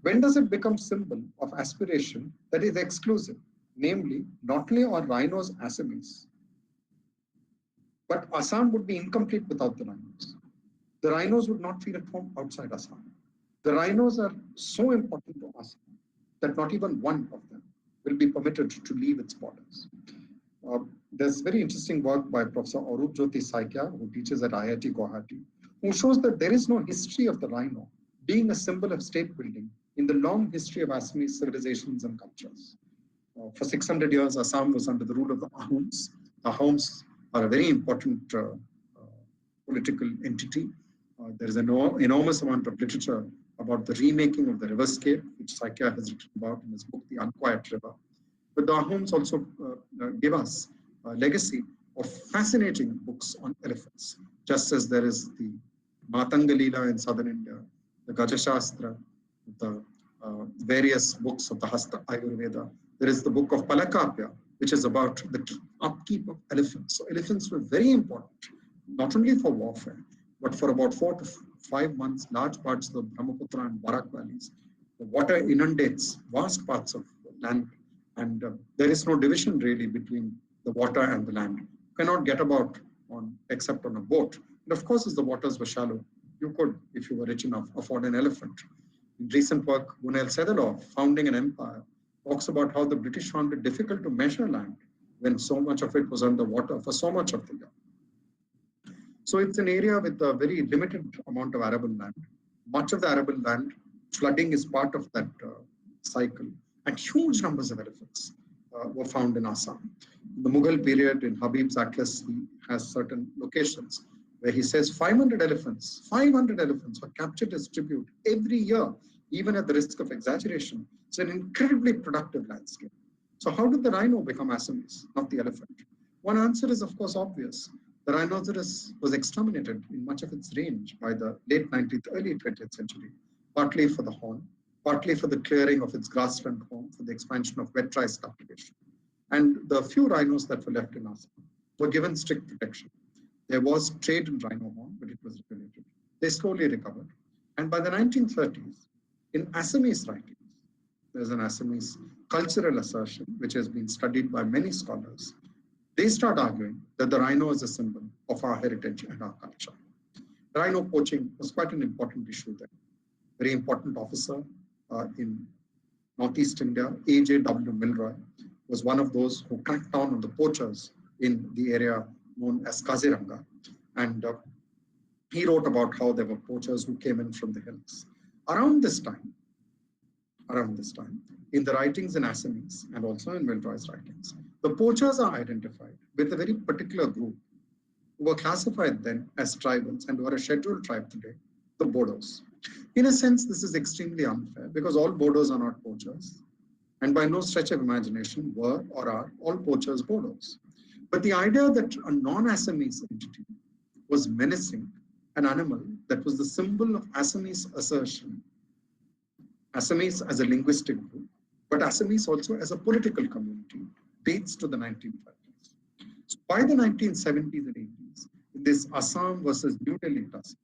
When does it become symbol of aspiration that is exclusive? Namely, not only are rhinos Assamese, but Assam would be incomplete without the rhinos. The rhinos would not feel at home outside Assam. The rhinos are so important to Assam that not even one of them will be permitted to leave its borders. There's very interesting work by Professor Arup Jyoti Saikia, who teaches at IIT Guwahati, who shows that there is no history of the rhino being a symbol of state building in the long history of Assamese civilizations and cultures. For 600 years, Assam was under the rule of the Ahoms. The Ahoms are a very important political entity. There is an enormous amount of literature about the remaking of the riverscape, which Saikia has written about in his book, The Unquiet River. But the Ahoms also give us a legacy of fascinating books on elephants, just as there is the Matanga Leela in southern India, the Gajashastra, the various books of the Hasta Ayurveda. There is the book of Palakapya, which is about the upkeep of elephants. So elephants were very important, not only for warfare, but for about 4 to 5 months, large parts of the Brahmaputra and Barak valleys The water inundates vast parts of land, and there is no division really between the water and the land. You cannot get about except on a boat. And of course, as the waters were shallow, you could, if you were rich enough, afford an elephant. In recent work, Gunel Sedalov, Founding an Empire, talks about how the British found it difficult to measure land when so much of it was underwater for so much of the year. So it's an area with a very limited amount of arable land. Much of the arable land, flooding is part of that cycle, and huge numbers of elephants were found in Assam. In the Mughal period, in Habib's Atlas, he has certain locations where he says 500 elephants were captured as tribute every year, even at the risk of exaggeration. It's an incredibly productive landscape. So how did the rhino become Assamese, not the elephant? One answer is, of course, obvious. The rhinoceros was exterminated in much of its range by the late 19th, early 20th century, partly for the horn, partly for the clearing of its grassland home, for the expansion of wet rice cultivation. And the few rhinos that were left in Assam were given strict protection. There was trade in rhino horn, but it was regulated. They slowly recovered. And by the 1930s, in Assamese writings, there's an Assamese cultural assertion, which has been studied by many scholars. They start arguing that the rhino is a symbol of our heritage and our culture. Rhino poaching was quite an important issue there. Very important officer in Northeast India, A.J.W. Milroy, was one of those who cracked down on the poachers in the area known as Kaziranga. And he wrote about how there were poachers who came in from the hills. Around this time, in the writings in Assamese and also in Milroy's writings, the poachers are identified with a very particular group who were classified then as tribals and who are a scheduled tribe today, the Bodos. In a sense, this is extremely unfair because all Bodos are not poachers, and by no stretch of imagination were or are all poachers Bodos. But the idea that a non-Assamese entity was menacing an animal that was the symbol of Assamese assertion, Assamese as a linguistic group, but Assamese also as a political community, dates to the 1930s. So by the 1970s and 80s, this Assam versus New Delhi tussle,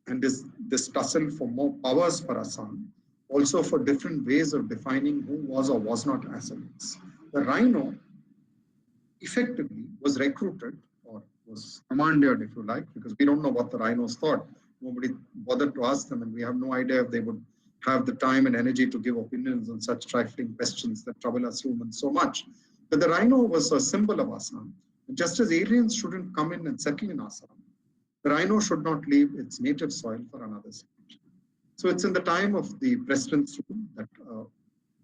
and this tussle for more powers for Assam, also for different ways of defining who was or was not Assamese. The rhino effectively was recruited or was commandeered, if you like, because we don't know what the rhinos thought. Nobody bothered to ask them, and we have no idea if they would have the time and energy to give opinions on such trifling questions that trouble us humans so much. But the rhino was a symbol of Assam. Just as aliens shouldn't come in and settle in Assam, the rhino should not leave its native soil for another stage. So it's in the time of the president's rule that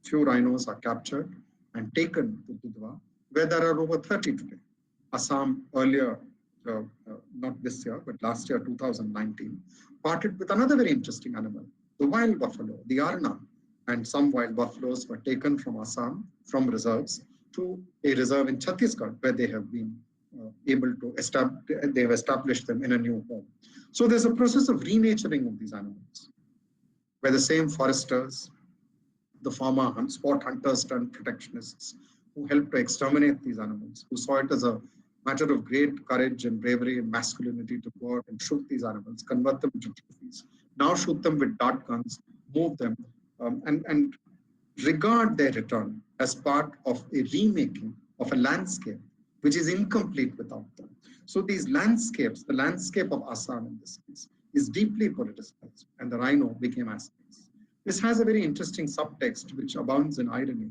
few rhinos are captured and taken to Dudhwa, where there are over 30 today. Assam earlier, not this year, but last year, 2019, parted with another very interesting animal, the wild buffalo, the Arna, and some wild buffaloes were taken from Assam, from reserves, to a reserve in Chhattisgarh, where they have been able to establish them in a new home. So there's a process of renaturing of these animals, where the same foresters, the former sport hunters turned protectionists, who helped to exterminate these animals, who saw it as a matter of great courage and bravery and masculinity to go out and shoot these animals, convert them into trophies, now shoot them with dart guns, move them, and regard their return as part of a remaking of a landscape which is incomplete without them. So these landscapes, the landscape of Assam in this case, is deeply politicized, and the rhino became Assamese. This has a very interesting subtext which abounds in irony.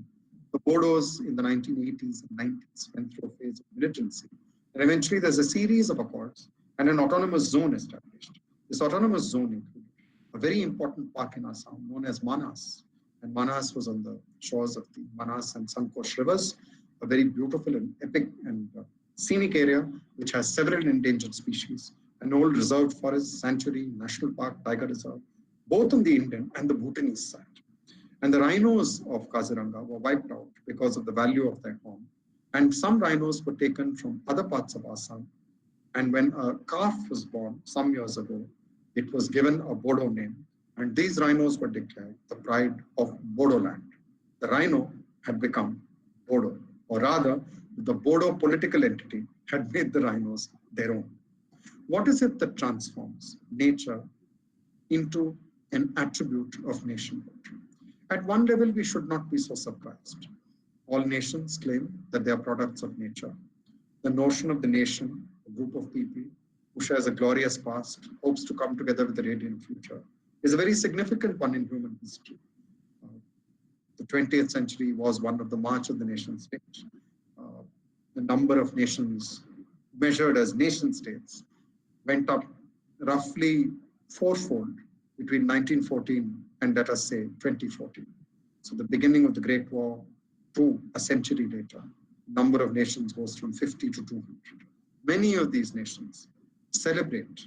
The Bodos in the 1980s and 90s went through a phase of militancy, and eventually there's a series of accords and an autonomous zone established. This autonomous zone included a very important park in Assam known as Manas, and Manas was on the shores of the Manas and Sankosh rivers, a very beautiful and epic and scenic area which has several endangered species, an old reserved forest, sanctuary, national park, tiger reserve, both on the Indian and the Bhutanese side. And the rhinos of Kaziranga were wiped out because of the value of their horn. And some rhinos were taken from other parts of Assam. And when a calf was born some years ago, it was given a Bodo name. And these rhinos were declared the pride of Bodoland. The rhino had become Bodo, or rather, the Bodo political entity had made the rhinos their own. What is it that transforms nature into an attribute of nationhood? At one level, we should not be so surprised. All nations claim that they are products of nature. The notion of the nation, a group of people who shares a glorious past, hopes to come together with a radiant future, is a very significant one in human history. The 20th century was one of the march of the nation state. The number of nations measured as nation states went up roughly fourfold between 1914 and, let us say, 2014. So the beginning of the Great War to a century later, number of nations goes from 50 to 200. Many of these nations celebrate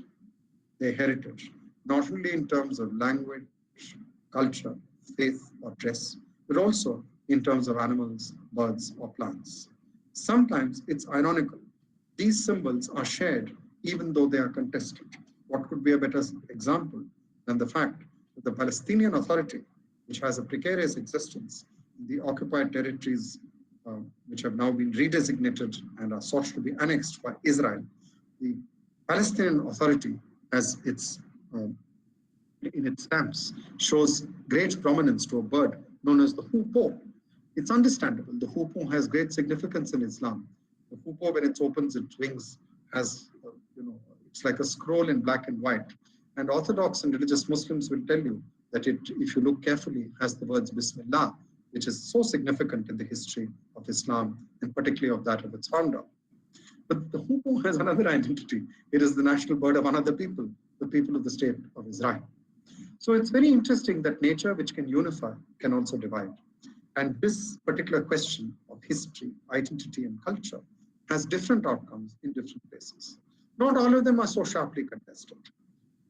their heritage, not only in terms of language, culture, faith, or dress, but also in terms of animals, birds, or plants. Sometimes it's ironical. These symbols are shared even though they are contested. What could be a better example than the fact that the Palestinian Authority, which has a precarious existence in the occupied territories which have now been redesignated and are sought to be annexed by Israel, the Palestinian Authority has its in its stamps shows great prominence to a bird known as the hoopoe. It's understandable. The hoopoe has great significance in Islam. The hoopoe, when it opens its wings, has, it's like a scroll in black and white. And Orthodox and religious Muslims will tell you that it, if you look carefully, has the words Bismillah, which is so significant in the history of Islam, and particularly of that of its founder. But the hoopoe has another identity. It is the national bird of another people, the people of the state of Israel. So it's very interesting that nature, which can unify, can also divide. And this particular question of history, identity, and culture has different outcomes in different places. Not all of them are so sharply contested.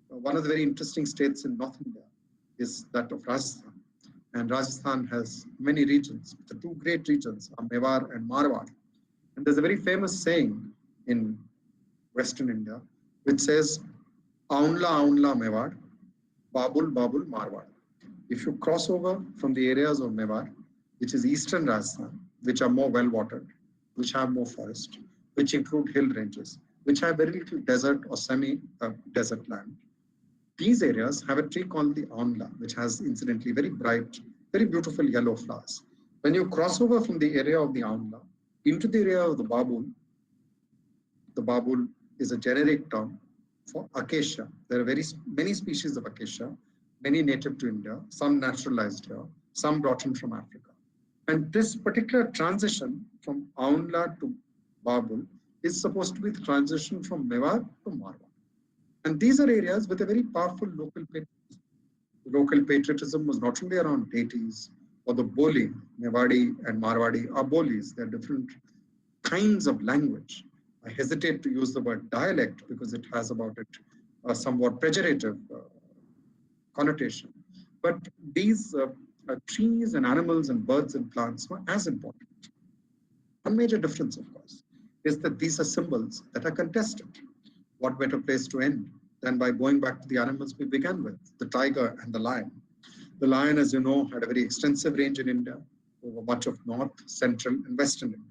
One of the very interesting states in North India is that of Rajasthan. And Rajasthan has many regions. The two great regions are Mewar and Marwar. And there's a very famous saying in Western India, which says, Aunla Aunla Mewar, Babul Babul Marwar. If you cross over from the areas of Mewar, which is eastern Rajasthan, which are more well-watered, which have more forest, which include hill ranges, which have very little desert or semi-desert land. These areas have a tree called the Aunla, which has incidentally very bright, very beautiful yellow flowers. When you cross over from the area of the Aunla into the area of the Babul is a generic term for acacia. There are many species of acacia, many native to India, some naturalized here, some brought in from Africa. And this particular transition from Aunla to Babul is supposed to be the transition from Mewar to Marwar. And these are areas with a very powerful local patriotism. The local patriotism was not only around deities or the Boli, Mewadi and Marwadi are Bolis. They're different kinds of language. I hesitate to use the word dialect because it has about it a somewhat pejorative connotation. But these trees and animals and birds and plants were as important. One major difference, of course, is that these are symbols that are contested. What better place to end than by going back to the animals we began with, the tiger and the lion. The lion, as you know, had a very extensive range in India over much of North, Central, and Western India.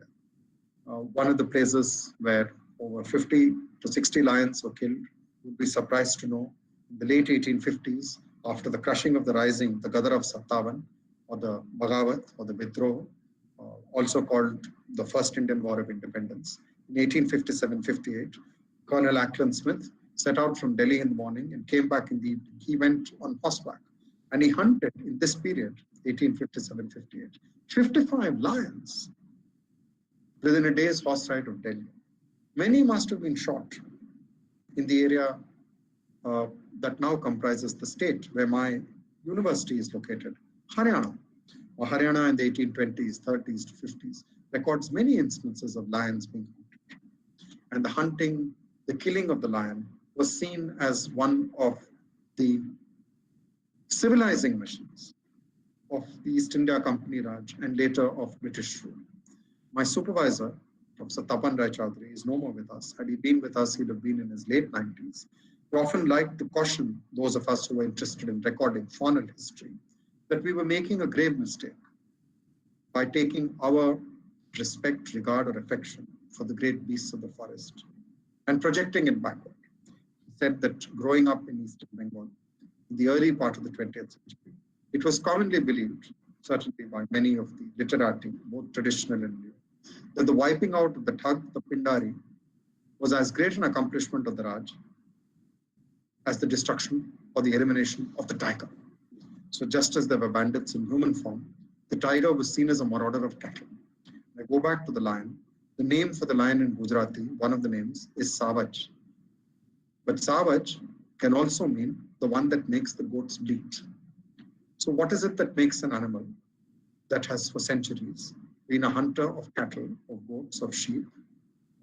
One of the places where over 50 to 60 lions were killed, you'd be surprised to know, in the late 1850s, after the crushing of the rising, the Gadar of Sattawan, or the Bagawat, or the Bidroh, also called the First Indian War of Independence. In 1857-58, Colonel Ackland Smith set out from Delhi in the morning and came back in the evening. He went on horseback and he hunted in this period, 1857-58, 55 lions within a day's horse ride of Delhi. Many must have been shot in the area that now comprises the state where my university is located, Haryana. Haryana in the 1820s, 30s to 50s records many instances of lions being hunted. And the hunting, the killing of the lion was seen as one of the civilizing missions of the East India Company Raj and later of British rule. My supervisor, Professor Tapan Rai Chaudhary, is no more with us. Had he been with us, he'd have been in his late 90s. He often liked to caution those of us who were interested in recording faunal history that we were making a grave mistake by taking our respect, regard, or affection for the great beasts of the forest and projecting it backward. He said that growing up in Eastern Bengal, in the early part of the 20th century, It was commonly believed, certainly by many of the literati, both traditional and new, that the wiping out of the Thug, the Pindari, was as great an accomplishment of the Raj as the destruction or the elimination of the tiger. So just as there were bandits in human form, the tiger was seen as a marauder of cattle. I go back to the lion. The name for the lion in Gujarati, one of the names, is Savaj. But Savaj can also mean the one that makes the goats bleat. So what is it that makes an animal that has for centuries been a hunter of cattle, of goats, of sheep,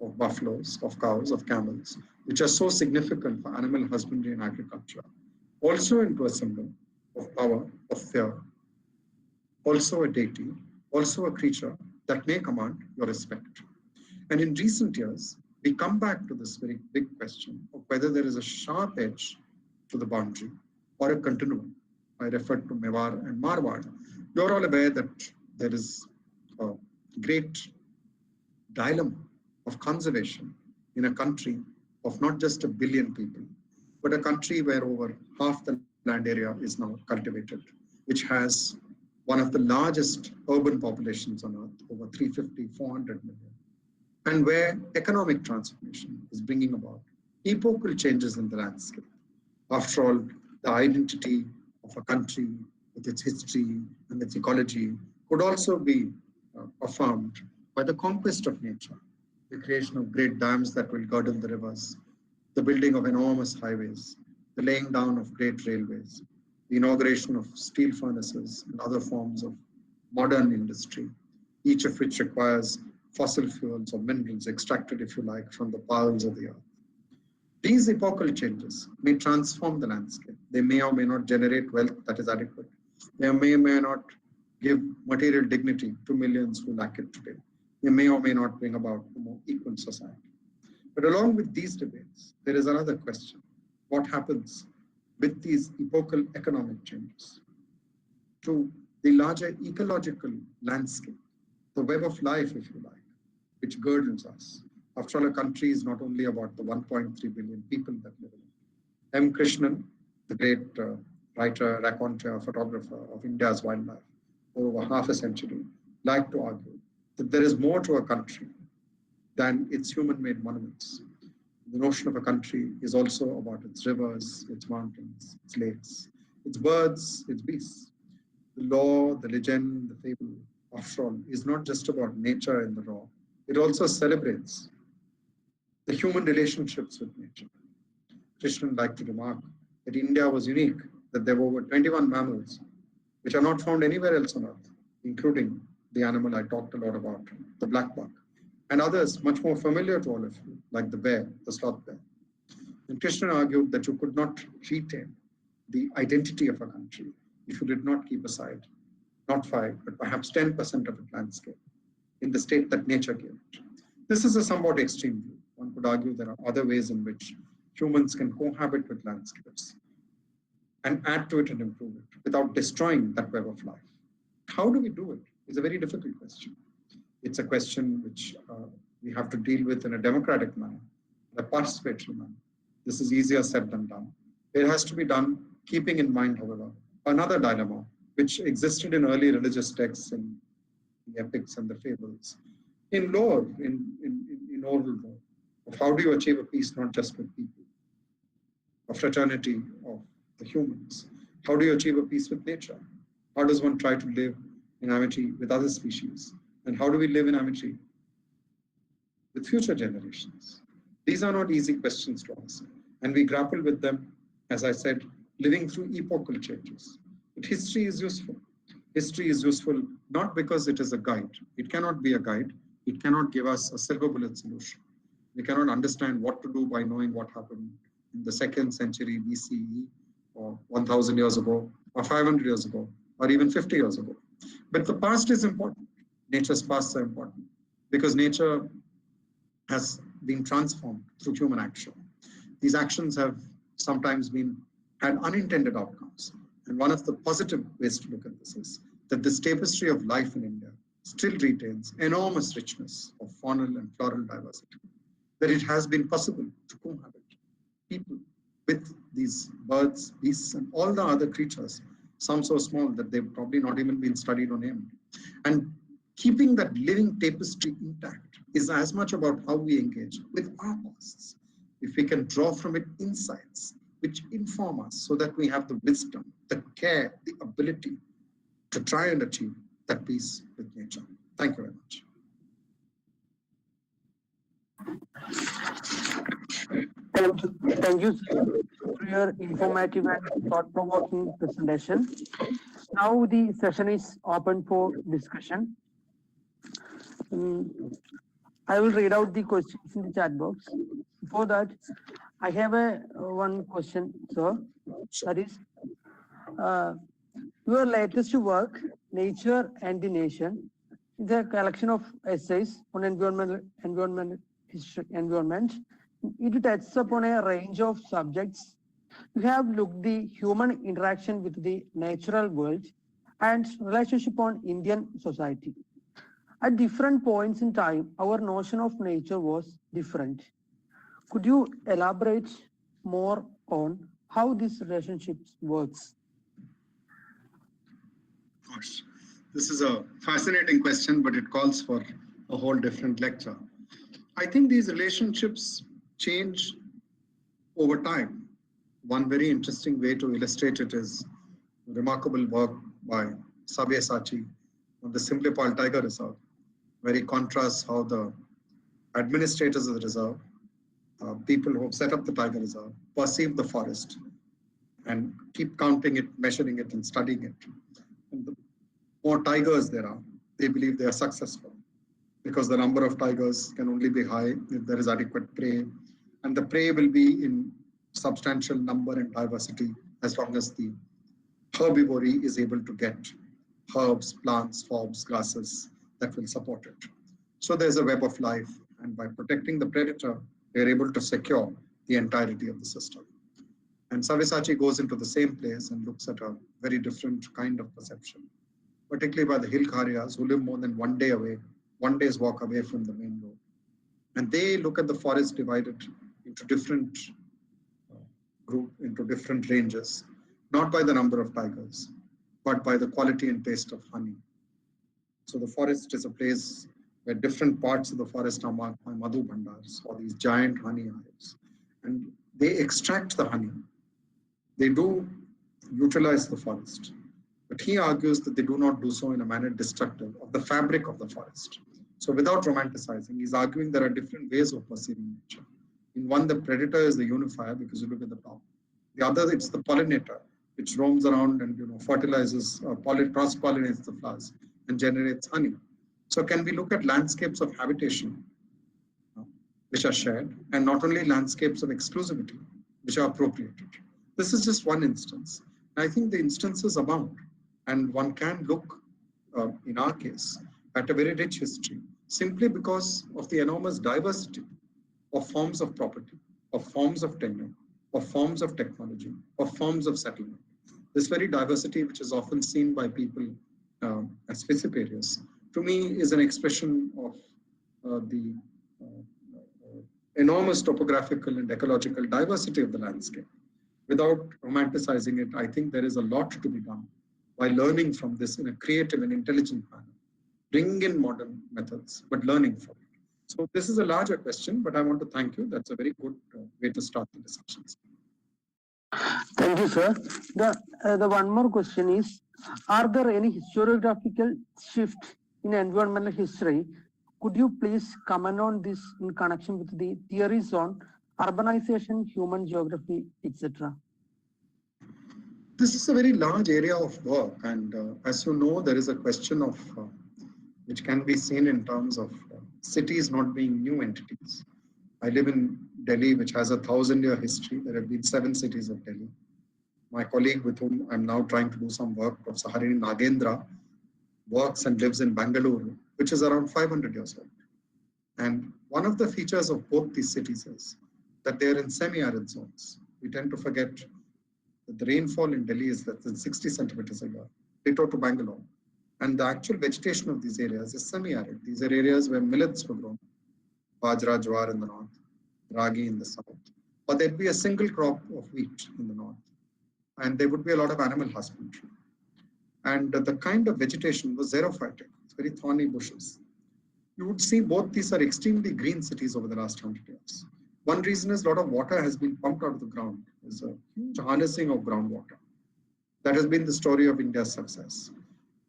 of buffaloes, of cows, of camels, which are so significant for animal husbandry and agriculture, also into a symbol of power, of fear, also a deity, also a creature that may command your respect. And in recent years, we come back to this very big question of whether there is a sharp edge to the boundary or a continuum. I referred to Mewar and Marwar. You're all aware that there is a great dilemma of conservation in a country of not just a billion people, but a country where over half the land area is now cultivated, which has one of the largest urban populations on earth, over 350, 400 million, and where economic transformation is bringing about epochal changes in the landscape. After all, the identity of a country with its history and its ecology could also be affirmed by the conquest of nature, the creation of great dams that will girdle the rivers, the building of enormous highways, the laying down of great railways, the inauguration of steel furnaces and other forms of modern industry, each of which requires fossil fuels or minerals extracted, if you like, from the bowels of the earth. These epochal changes may transform the landscape. They may or may not generate wealth that is adequate. They may or may not give material dignity to millions who lack it today. They may or may not bring about a more equal society. But along with these debates, there is another question. What happens with these epochal economic changes to the larger ecological landscape, the web of life, if you like, which girdles us? After all, a country is not only about the 1.3 billion people that live in it. M. Krishnan, the great writer, raconteur, photographer of India's wildlife, for over half a century, liked to argue that there is more to a country than its human-made monuments. The notion of a country is also about its rivers, its mountains, its lakes, its birds, its beasts. The law, the legend, the fable, after all, is not just about nature in the raw. It also celebrates the human relationships with nature. Krishnan liked to remark that India was unique, that there were over 21 mammals which are not found anywhere else on earth, including the animal I talked a lot about, the black buck, and others much more familiar to all of you, like the bear, the sloth bear. And Krishnan argued that you could not retain the identity of a country if you did not keep aside not 5, but perhaps 10% of its landscape in the state that nature gave it. This is a somewhat extreme view. One could argue there are other ways in which humans can cohabit with landscapes and add to it and improve it without destroying that web of life. How do we do it? It's a very difficult question. It's a question which we have to deal with in a democratic manner, in a participatory manner. This is easier said than done. It has to be done keeping in mind, however, another dilemma which existed in early religious texts, in the epics and the fables, in lore, in oral lore, of how do you achieve a peace not just with people, a fraternity of the humans? How do you achieve a peace with nature? How does one try to live in amity with other species? And how do we live in amity with future generations? These are not easy questions to answer, and we grapple with them, as I said, living through epochal changes. But history is useful. History is useful not because it is a guide. It cannot be a guide. It cannot give us a silver bullet solution. We cannot understand what to do by knowing what happened in the 2nd century BCE, or 1,000 years ago, or 500 years ago, or even 50 years ago. But the past is important. Nature's pasts are important because nature has been transformed through human action. These actions have sometimes had unintended outcomes. And one of the positive ways to look at this is that this tapestry of life in India still retains enormous richness of faunal and floral diversity, that it has been possible to cohabit people with these birds, beasts, and all the other creatures some so small that they've probably not even been studied or named. And keeping that living tapestry intact is as much about how we engage with our pasts. If we can draw from it insights which inform us so that we have the wisdom, the care, the ability to try and achieve that peace with nature. Thank you very much. Thank you for your informative and thought-provoking presentation. Now the session is open for discussion. I will read out the questions in the chat box. Before that, I have one question, sir. That is, your latest work, Nature and the Nation, is a collection of essays on environment. It touches upon a range of subjects. You have looked the human interaction with the natural world and relationship on Indian society. At different points in time, our notion of nature was different. Could you elaborate more on how this relationship works? Of course. This is a fascinating question, but it calls for a whole different lecture. I think these relationships change over time. One very interesting way to illustrate it is remarkable work by Sabyasachi on the Simlipal Tiger Reserve, where he contrasts how the administrators of the reserve, people who have set up the tiger reserve, perceive the forest and keep counting it, measuring it, and studying it. And the more tigers there are, they believe they are successful because the number of tigers can only be high if there is adequate prey, and the prey will be in substantial number and diversity as long as the herbivory is able to get herbs, plants, forbs, grasses that will support it. So there's a web of life, and by protecting the predator, they're able to secure the entirety of the system. And Sabyasachi goes into the same place and looks at a very different kind of perception, particularly by the hill Kharyas who live more than 1 day away, 1 day's walk away from the main road. And they look at the forest divided into different into different ranges, not by the number of tigers, but by the quality and taste of honey. So the forest is a place where different parts of the forest are marked by madhu bhandars, or these giant honey hives. And they extract the honey. They do utilize the forest. But he argues that they do not do so in a manner destructive of the fabric of the forest. So without romanticizing, he's arguing there are different ways of perceiving nature. In one, the predator is the unifier because you look at the top. The other, it's the pollinator, which roams around and fertilizes, cross-pollinates the flowers and generates honey. So can we look at landscapes of habitation, which are shared, and not only landscapes of exclusivity, which are appropriated? This is just one instance. I think the instances abound, and one can look, in our case, at a very rich history, simply because of the enormous diversity of forms of property, of forms of tenure, of forms of technology, of forms of settlement. This very diversity, which is often seen by people as vociferous, to me is an expression of the enormous topographical and ecological diversity of the landscape. Without romanticizing it, I think there is a lot to be done by learning from this in a creative and intelligent manner, bringing in modern methods, but learning from it. So this is a larger question, but I want to thank you. That's a very good way to start the discussions. Thank you, sir. The one more question is, are there any historiographical shifts in environmental history? Could you please comment on this in connection with the theories on urbanization, human geography, etc.? This is a very large area of work, and as you know, there is a question of which can be seen in terms of cities not being new entities. I live in Delhi, which has a 1,000-year history. There have been 7 cities of Delhi. My colleague with whom I'm now trying to do some work, Professor Harini Nagendra, works and lives in Bangalore, which is around 500 years old. And one of the features of both these cities is that they're in semi-arid zones. We tend to forget that the rainfall in Delhi is less than 60 centimeters a year, ditto to Bangalore. And the actual vegetation of these areas is semi-arid. These are areas where millets were grown, bajra, jowar in the north, ragi in the south. But there'd be a single crop of wheat in the north. And there would be a lot of animal husbandry. And the kind of vegetation was xerophytic, it's very thorny bushes. You would see both these are extremely green cities over the last 100 years. One reason is a lot of water has been pumped out of the ground. There's a huge harnessing of groundwater. That has been the story of India's success.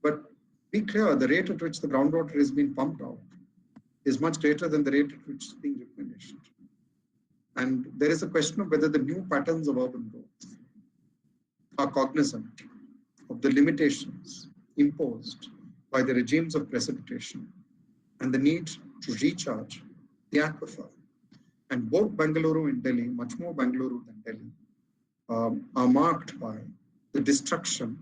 But be clear, the rate at which the groundwater is being pumped out is much greater than the rate at which it's being replenished. And there is a question of whether the new patterns of urban growth are cognizant of the limitations imposed by the regimes of precipitation and the need to recharge the aquifer. And both Bengaluru and Delhi, much more Bengaluru than Delhi, are marked by the destruction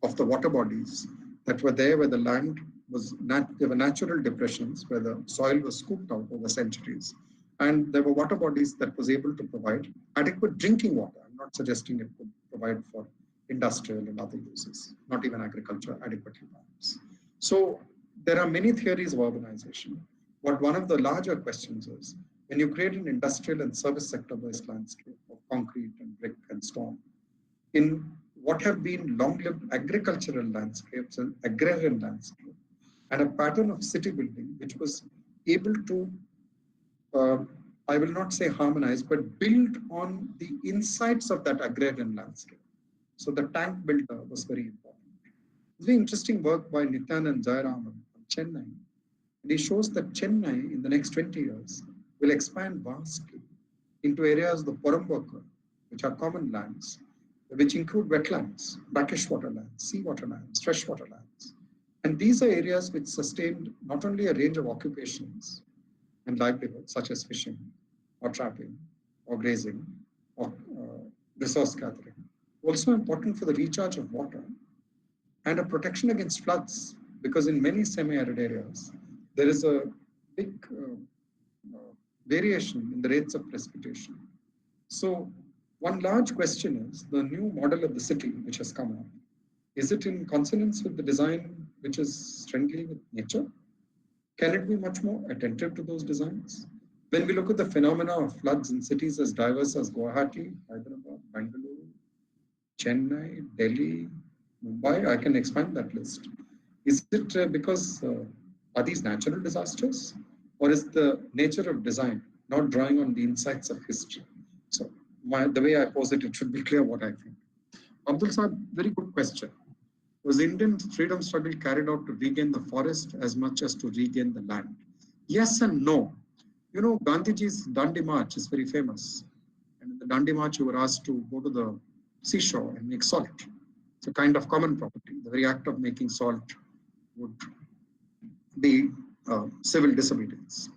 of the water bodies that were there where the land was, there were natural depressions where the soil was scooped out over centuries. And there were water bodies that was able to provide adequate drinking water. I'm not suggesting it could provide for industrial and other uses, not even agriculture adequately perhaps. So there are many theories of urbanization. But one of the larger questions is, when you create an industrial and service sector-based landscape of concrete and brick and stone, in what have been long-lived agricultural landscapes and agrarian landscape, and a pattern of city building which was able to, I will not say harmonize, but build on the insights of that agrarian landscape. So the tank builder was very important. It's very interesting work by Nityanand Jayaraman from Chennai. And he shows that Chennai in the next 20 years will expand vastly into areas of the Porambakar, which are common lands, which include wetlands, brackish water lands, seawater lands, freshwater lands. And these are areas which sustained not only a range of occupations and livelihoods, such as fishing, or trapping, or grazing, or resource gathering, also important for the recharge of water and a protection against floods, because in many semi-arid areas, there is a big variation in the rates of precipitation. So one large question is the new model of the city which has come up. Is it in consonance with the design which is friendly with nature? Can it be much more attentive to those designs? When we look at the phenomena of floods in cities as diverse as Guwahati, Hyderabad, Bengaluru, Chennai, Delhi, Mumbai, I can expand that list. Is it because are these natural disasters? Or is the nature of design not drawing on the insights of history? So the way I pose it, it should be clear what I think. Abdul Saab, very good question. Was Indian freedom struggle carried out to regain the forest as much as to regain the land? Yes and no. You know, Gandhiji's Dandi March is very famous. And in the Dandi March, you were asked to go to the seashore and make salt. It's a kind of common property. The very act of making salt would be civil disobedience.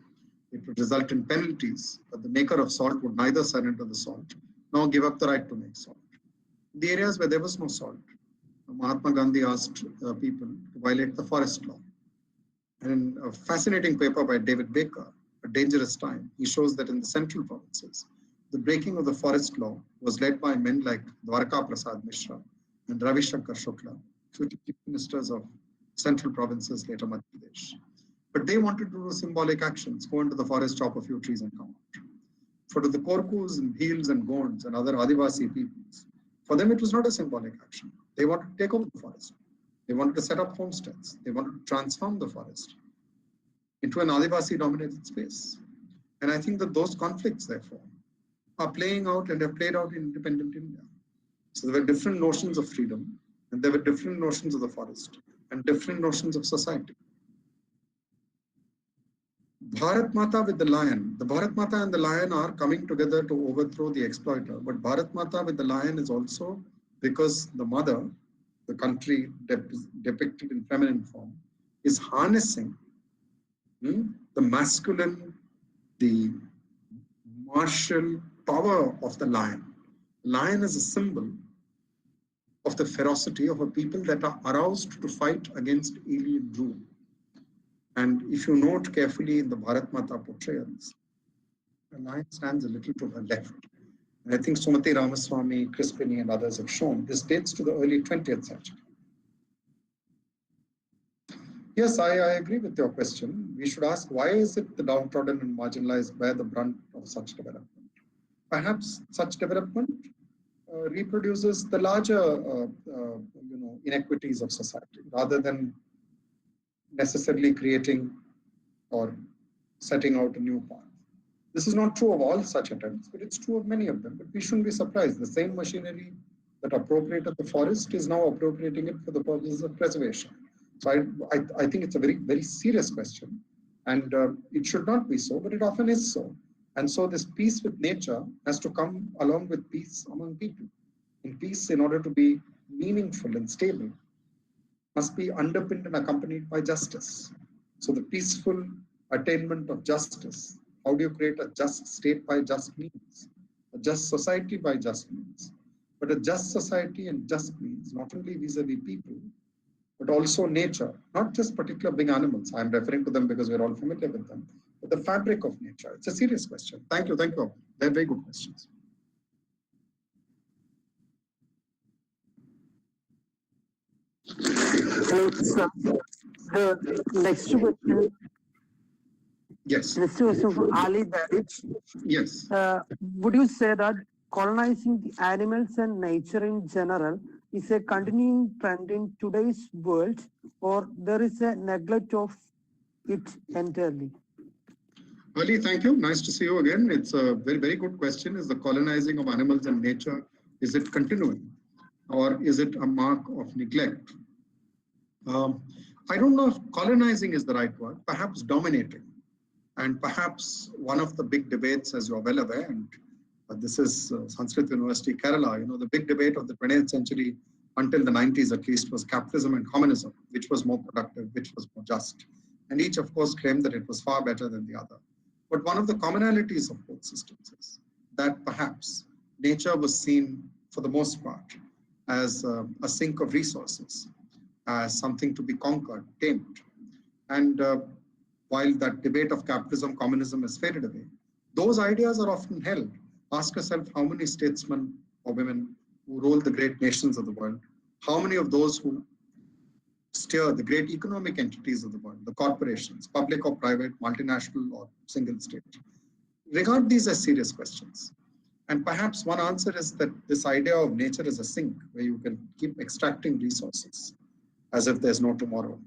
It would result in penalties, but the maker of salt would neither surrender the salt nor give up the right to make salt. In the areas where there was no salt, Mahatma Gandhi asked people to violate the forest law. And in a fascinating paper by David Baker, A Dangerous Time, he shows that in the central provinces, the breaking of the forest law was led by men like Dwarka Prasad Mishra and Ravi Shankar Shukla, future chief ministers of central provinces, later Madhya Pradesh. But they wanted to do symbolic actions, go into the forest, chop a few trees and come out. For the Korkus and Bhils and Gonds and other Adivasi peoples, for them it was not a symbolic action. They wanted to take over the forest. They wanted to set up homesteads. They wanted to transform the forest into an Adivasi-dominated space. And I think that those conflicts, therefore, are playing out and have played out in independent India. So there were different notions of freedom, and there were different notions of the forest, and different notions of society. Bharat Mata with the lion. The Bharat Mata and the lion are coming together to overthrow the exploiter. But Bharat Mata with the lion is also because the mother, the country depicted in feminine form, is harnessing the masculine, the martial power of the lion. Lion is a symbol of the ferocity of a people that are aroused to fight against alien rule. And if you note carefully in the Bharat Mata portrayals, the lion stands a little to her left. And I think Sumati Ramaswamy, Crispini, and others have shown this dates to the early 20th century. Yes, I agree with your question. We should ask, why is it the downtrodden and marginalized bear the brunt of such development? Perhaps such development reproduces the larger inequities of society rather than necessarily creating or setting out a new path. This is not true of all such attempts, but it's true of many of them. But we shouldn't be surprised. The same machinery that appropriated the forest is now appropriating it for the purposes of preservation. So I think it's a very, very serious question. And it should not be so, but it often is so. And so this peace with nature has to come along with peace among people. And peace, in order to be meaningful and stable, must be underpinned and accompanied by justice. So the peaceful attainment of justice, how do you create a just state by just means, a just society by just means? But a just society and just means, not only vis-a-vis people, but also nature, not just particular big animals. I'm referring to them because we're all familiar with them, but the fabric of nature. It's a serious question. Thank you. They're very good questions. The next question. Yes. Next question from Ali Darich. Yes. Would you say that colonizing the animals and nature in general is a continuing trend in today's world, or there is a neglect of it entirely? Ali, thank you. Nice to see you again. It's a very, very good question. Is the colonizing of animals and nature, is it continuing, or is it a mark of neglect? I don't know if colonizing is the right word, perhaps dominating. And perhaps one of the big debates, as you're well aware, and this is Sanskrit University, Kerala, the big debate of the 20th century until the 90s at least was capitalism and communism, which was more productive, which was more just. And each, of course, claimed that it was far better than the other. But one of the commonalities of both systems is that perhaps nature was seen, for the most part, as a sink of resources, as something to be conquered, tamed. And while that debate of capitalism, communism has faded away, those ideas are often held. Ask yourself how many statesmen or women who rule the great nations of the world, how many of those who steer the great economic entities of the world, the corporations, public or private, multinational or single state, regard these as serious questions. And perhaps one answer is that this idea of nature as a sink where you can keep extracting resources as if there's no tomorrow,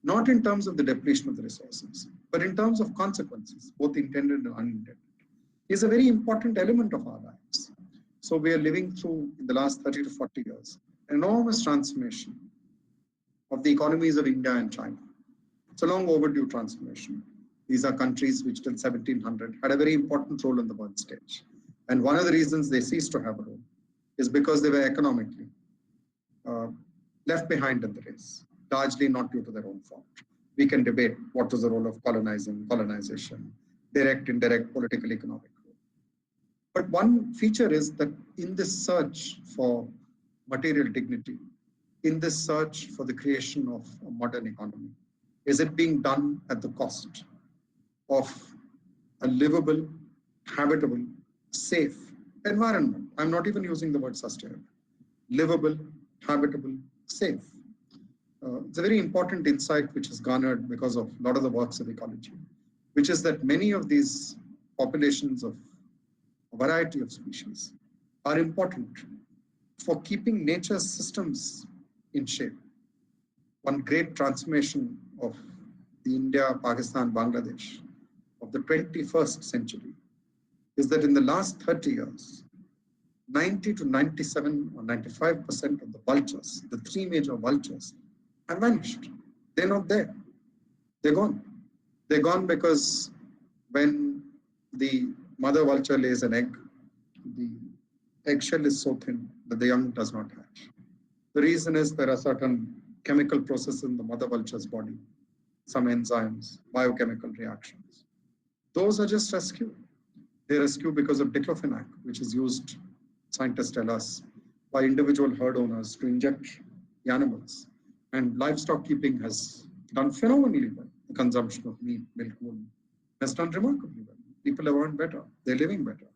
not in terms of the depletion of the resources, but in terms of consequences, both intended and unintended, is a very important element of our lives. So we are living through, in the last 30 to 40 years, an enormous transformation of the economies of India and China. It's a long overdue transformation. These are countries which till 1700 had a very important role on the world stage. And one of the reasons they ceased to have a role is because they were economically left behind in the race, largely not due to their own fault. We can debate what was the role of colonization, direct, indirect, political, economic role. But one feature is that in this search for material dignity, in this search for the creation of a modern economy, is it being done at the cost of a livable, habitable, safe environment? I'm not even using the word sustainable. Livable, habitable, safe. It's a very important insight which is garnered because of a lot of the works of ecology, which is that many of these populations of a variety of species are important for keeping nature's systems in shape. One great transformation of the India, Pakistan, Bangladesh of the 21st century is that in the last 30 years, 90 to 97 or 95% of the vultures, the three major vultures, have vanished. They're not there. They're gone. They're gone because when the mother vulture lays an egg, the eggshell is so thin that the young does not hatch. The reason is there are certain chemical processes in the mother vulture's body, some enzymes, biochemical reactions. Those are just rescued. They rescue because of diclofenac, which is used, scientists tell us, by individual herd owners to inject the animals. And livestock keeping has done phenomenally well. The consumption of meat, milk, wool has done remarkably well. People have earned better. They're living better.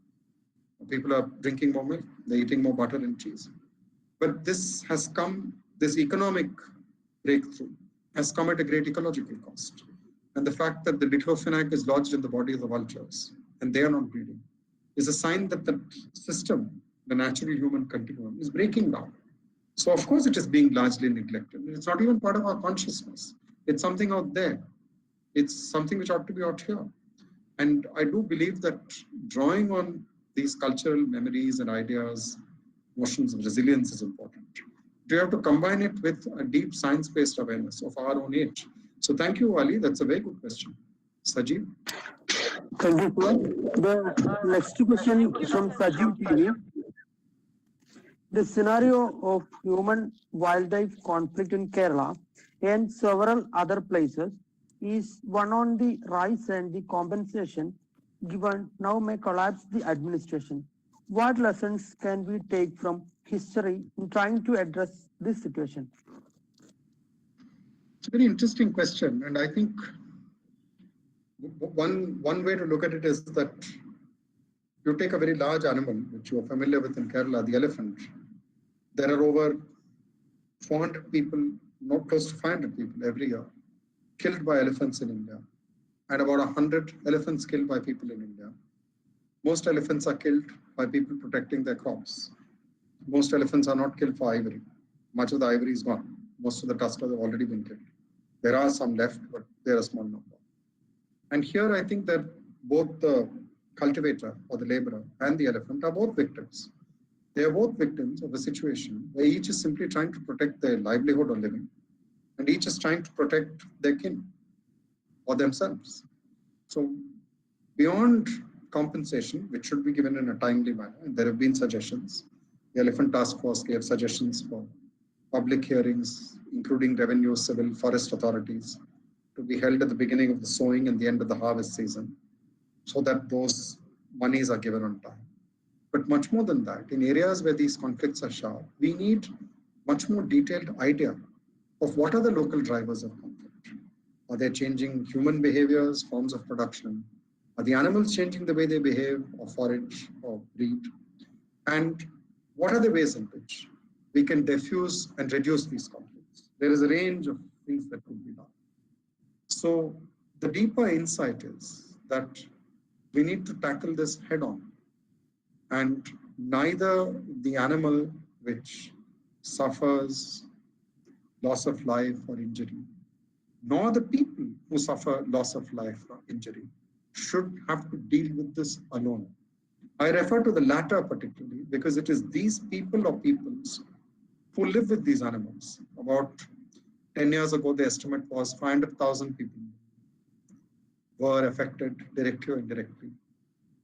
People are drinking more milk. They're eating more butter and cheese. But this has come, this economic breakthrough has come at a great ecological cost. And the fact that the diclofenac is lodged in the body of the vultures and they are not breeding is a sign that the system, the natural human continuum, is breaking down. So of course it is being largely neglected. It's not even part of our consciousness. It's something out there. It's something which ought to be out here. And I do believe that drawing on these cultural memories and ideas, notions of resilience is important. We have to combine it with a deep science-based awareness of our own age. So thank you, Ali. That's a very good question. Sajeev? Thank you, sir. The next question is from Sajeev TV. The scenario of human-wildlife conflict in Kerala and several other places is one on the rise, and the compensation given now may collapse the administration. What lessons can we take from history in trying to address this situation? It's a very interesting question, and I think one way to look at it is that you take a very large animal, which you are familiar with in Kerala, the elephant. There are over 400 people, not close to 500 people every year, killed by elephants in India, and about 100 elephants killed by people in India. Most elephants are killed by people protecting their crops. Most elephants are not killed for ivory. Much of the ivory is gone. Most of the tuskers have already been killed. There are some left, but they're a small number. And here I think that both the cultivator or the laborer and the elephant are both victims. They are both victims of a situation where each is simply trying to protect their livelihood or living, and each is trying to protect their kin or themselves. So beyond compensation, which should be given in a timely manner, and there have been suggestions. The Elephant Task Force gave suggestions for public hearings, including revenue, civil, forest authorities, to be held at the beginning of the sowing and the end of the harvest season, so that those monies are given on time. But much more than that, in areas where these conflicts are sharp, we need much more detailed idea of what are the local drivers of conflict. Are they changing human behaviors, forms of production? Are the animals changing the way they behave or forage or breed? And what are the ways in which we can diffuse and reduce these conflicts? There is a range of things that could be done. So the deeper insight is that we need to tackle this head on. And neither the animal which suffers loss of life or injury, nor the people who suffer loss of life or injury should have to deal with this alone. I refer to the latter particularly because it is these people or peoples who live with these animals. About 10 years ago, the estimate was 500,000 people were affected directly or indirectly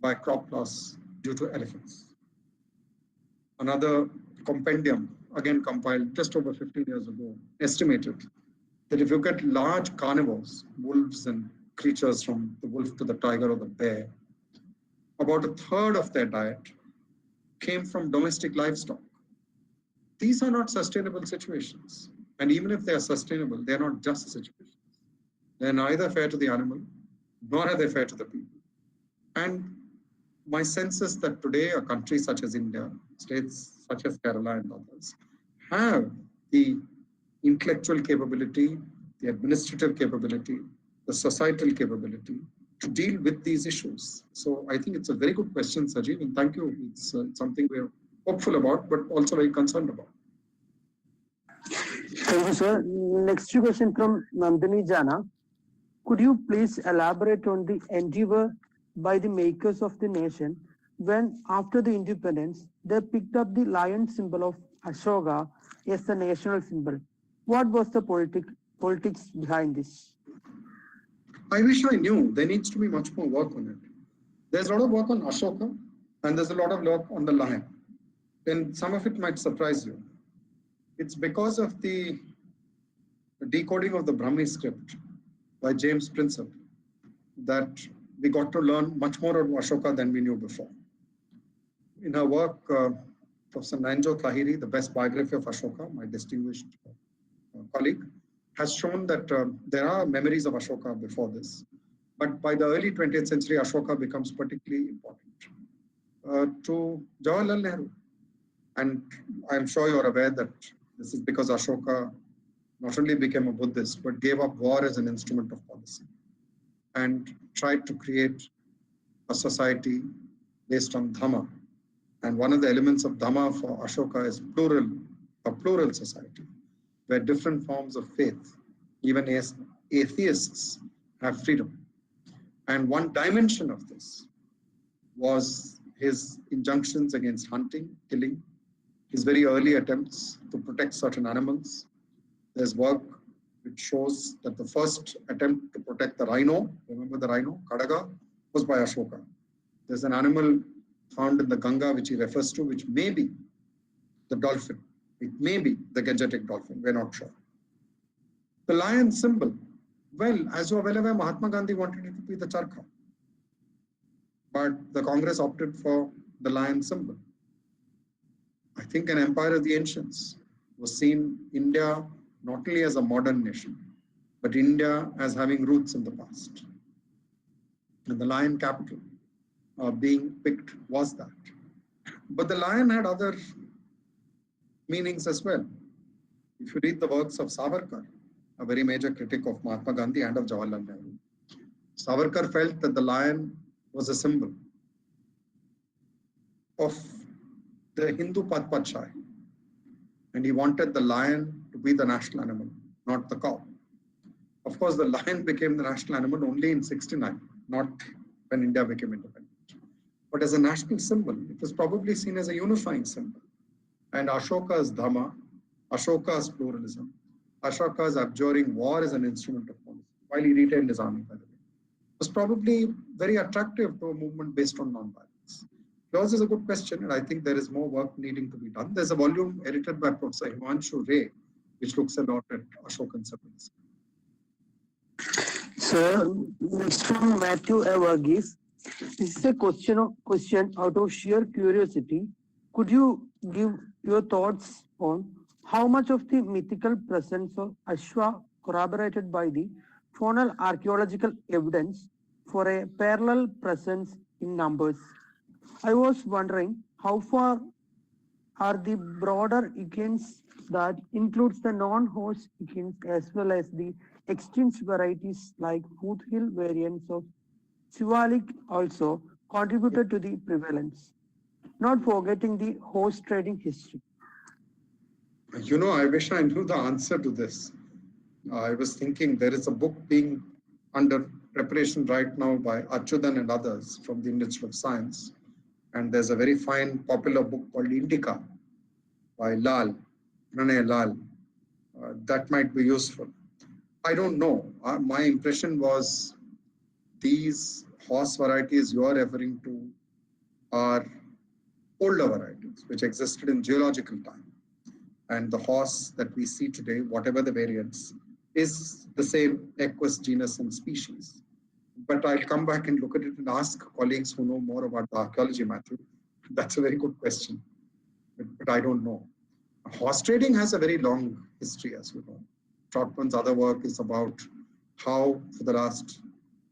by crop loss due to elephants. Another compendium, again compiled just over 15 years ago, estimated that if you get large carnivores, wolves and creatures from the wolf to the tiger or the bear, about a third of their diet came from domestic livestock. These are not sustainable situations. And even if they are sustainable, they are not just situations. They're neither fair to the animal, nor are they fair to the people. And my sense is that today a country such as India, states such as Kerala and others, have the intellectual capability, the administrative capability, the societal capability to deal with these issues. So I think it's a very good question, Sajeev, and thank you. It's something we're hopeful about, but also very concerned about. Thank you, sir. Next question from Nandini Jana. Could you please elaborate on the endeavor by the makers of the nation when, after the independence, they picked up the lion symbol of Ashoka as the national symbol? What was the politics behind this? I wish I knew. There needs to be much more work on it. There's a lot of work on Ashoka, and there's a lot of work on the lion. And some of it might surprise you. It's because of the decoding of the Brahmi script by James Prinsep that we got to learn much more about Ashoka than we knew before. In her work, Professor Nanjo Tahiri, the best biography of Ashoka, my distinguished colleague, has shown that there are memories of Ashoka before this. But by the early 20th century, Ashoka becomes particularly important to Jawaharlal Nehru. And I'm sure you're aware that this is because Ashoka not only became a Buddhist, but gave up war as an instrument of policy and tried to create a society based on Dhamma. And one of the elements of Dhamma for Ashoka is plural a plural society, where different forms of faith, even as atheists, have freedom. And one dimension of this was his injunctions against hunting, killing, his very early attempts to protect certain animals. There's work which shows that the first attempt to protect the rhino, remember the rhino, Kadaga, was by Ashoka. There's an animal found in the Ganga which he refers to, which may be the dolphin. It may be the Gangetic dolphin, we're not sure. The lion symbol, well, as you're well aware, Mahatma Gandhi wanted it to be the charkha. But the Congress opted for the lion symbol. I think an empire of the ancients was seen India not only as a modern nation, but India as having roots in the past. And the lion capital being picked was that. But the lion had other meanings as well. If you read the works of Savarkar, a very major critic of Mahatma Gandhi and of Jawaharlal Nehru, Savarkar felt that the lion was a symbol of the Hindu Padpachai, and he wanted the lion to be the national animal, not the cow. Of course, the lion became the national animal only in '69, not when India became independent. But as a national symbol, it was probably seen as a unifying symbol. And Ashoka's Dhamma, Ashoka's pluralism, Ashoka's abjuring war as an instrument of policy, while he retained his army, by the way, was probably very attractive to a movement based on non-violence. Yours is a good question, and I think there is more work needing to be done. There's a volume edited by Professor Himanshu Ray, which looks a lot at Ashokan symbolism. So, next from Matthew Varghese. This is a question out of sheer curiosity. Could you give your thoughts on how much of the mythical presence of Ashwa corroborated by the faunal archaeological evidence for a parallel presence in numbers? I was wondering how far are the broader equines that includes the non-horse equines as well as the extinct varieties like foothill variants of Shivalik also contributed to the prevalence, not forgetting the horse trading history. You know, I wish I knew the answer to this. I was thinking there is a book being under preparation right now by Achyutan and others from the Institute of Science. And there's a very fine popular book called Indica by Lal, Pranay Lal. That might be useful. I don't know. My impression was these horse varieties you are referring to are older varieties which existed in geological time. And the horse that we see today, whatever the variants, is the same equus genus and species. But I'll come back and look at it and ask colleagues who know more about the archaeology, Matthew. That's a very good question, but I don't know. Horse trading has a very long history, as you know. Trotman's other work is about how, for the last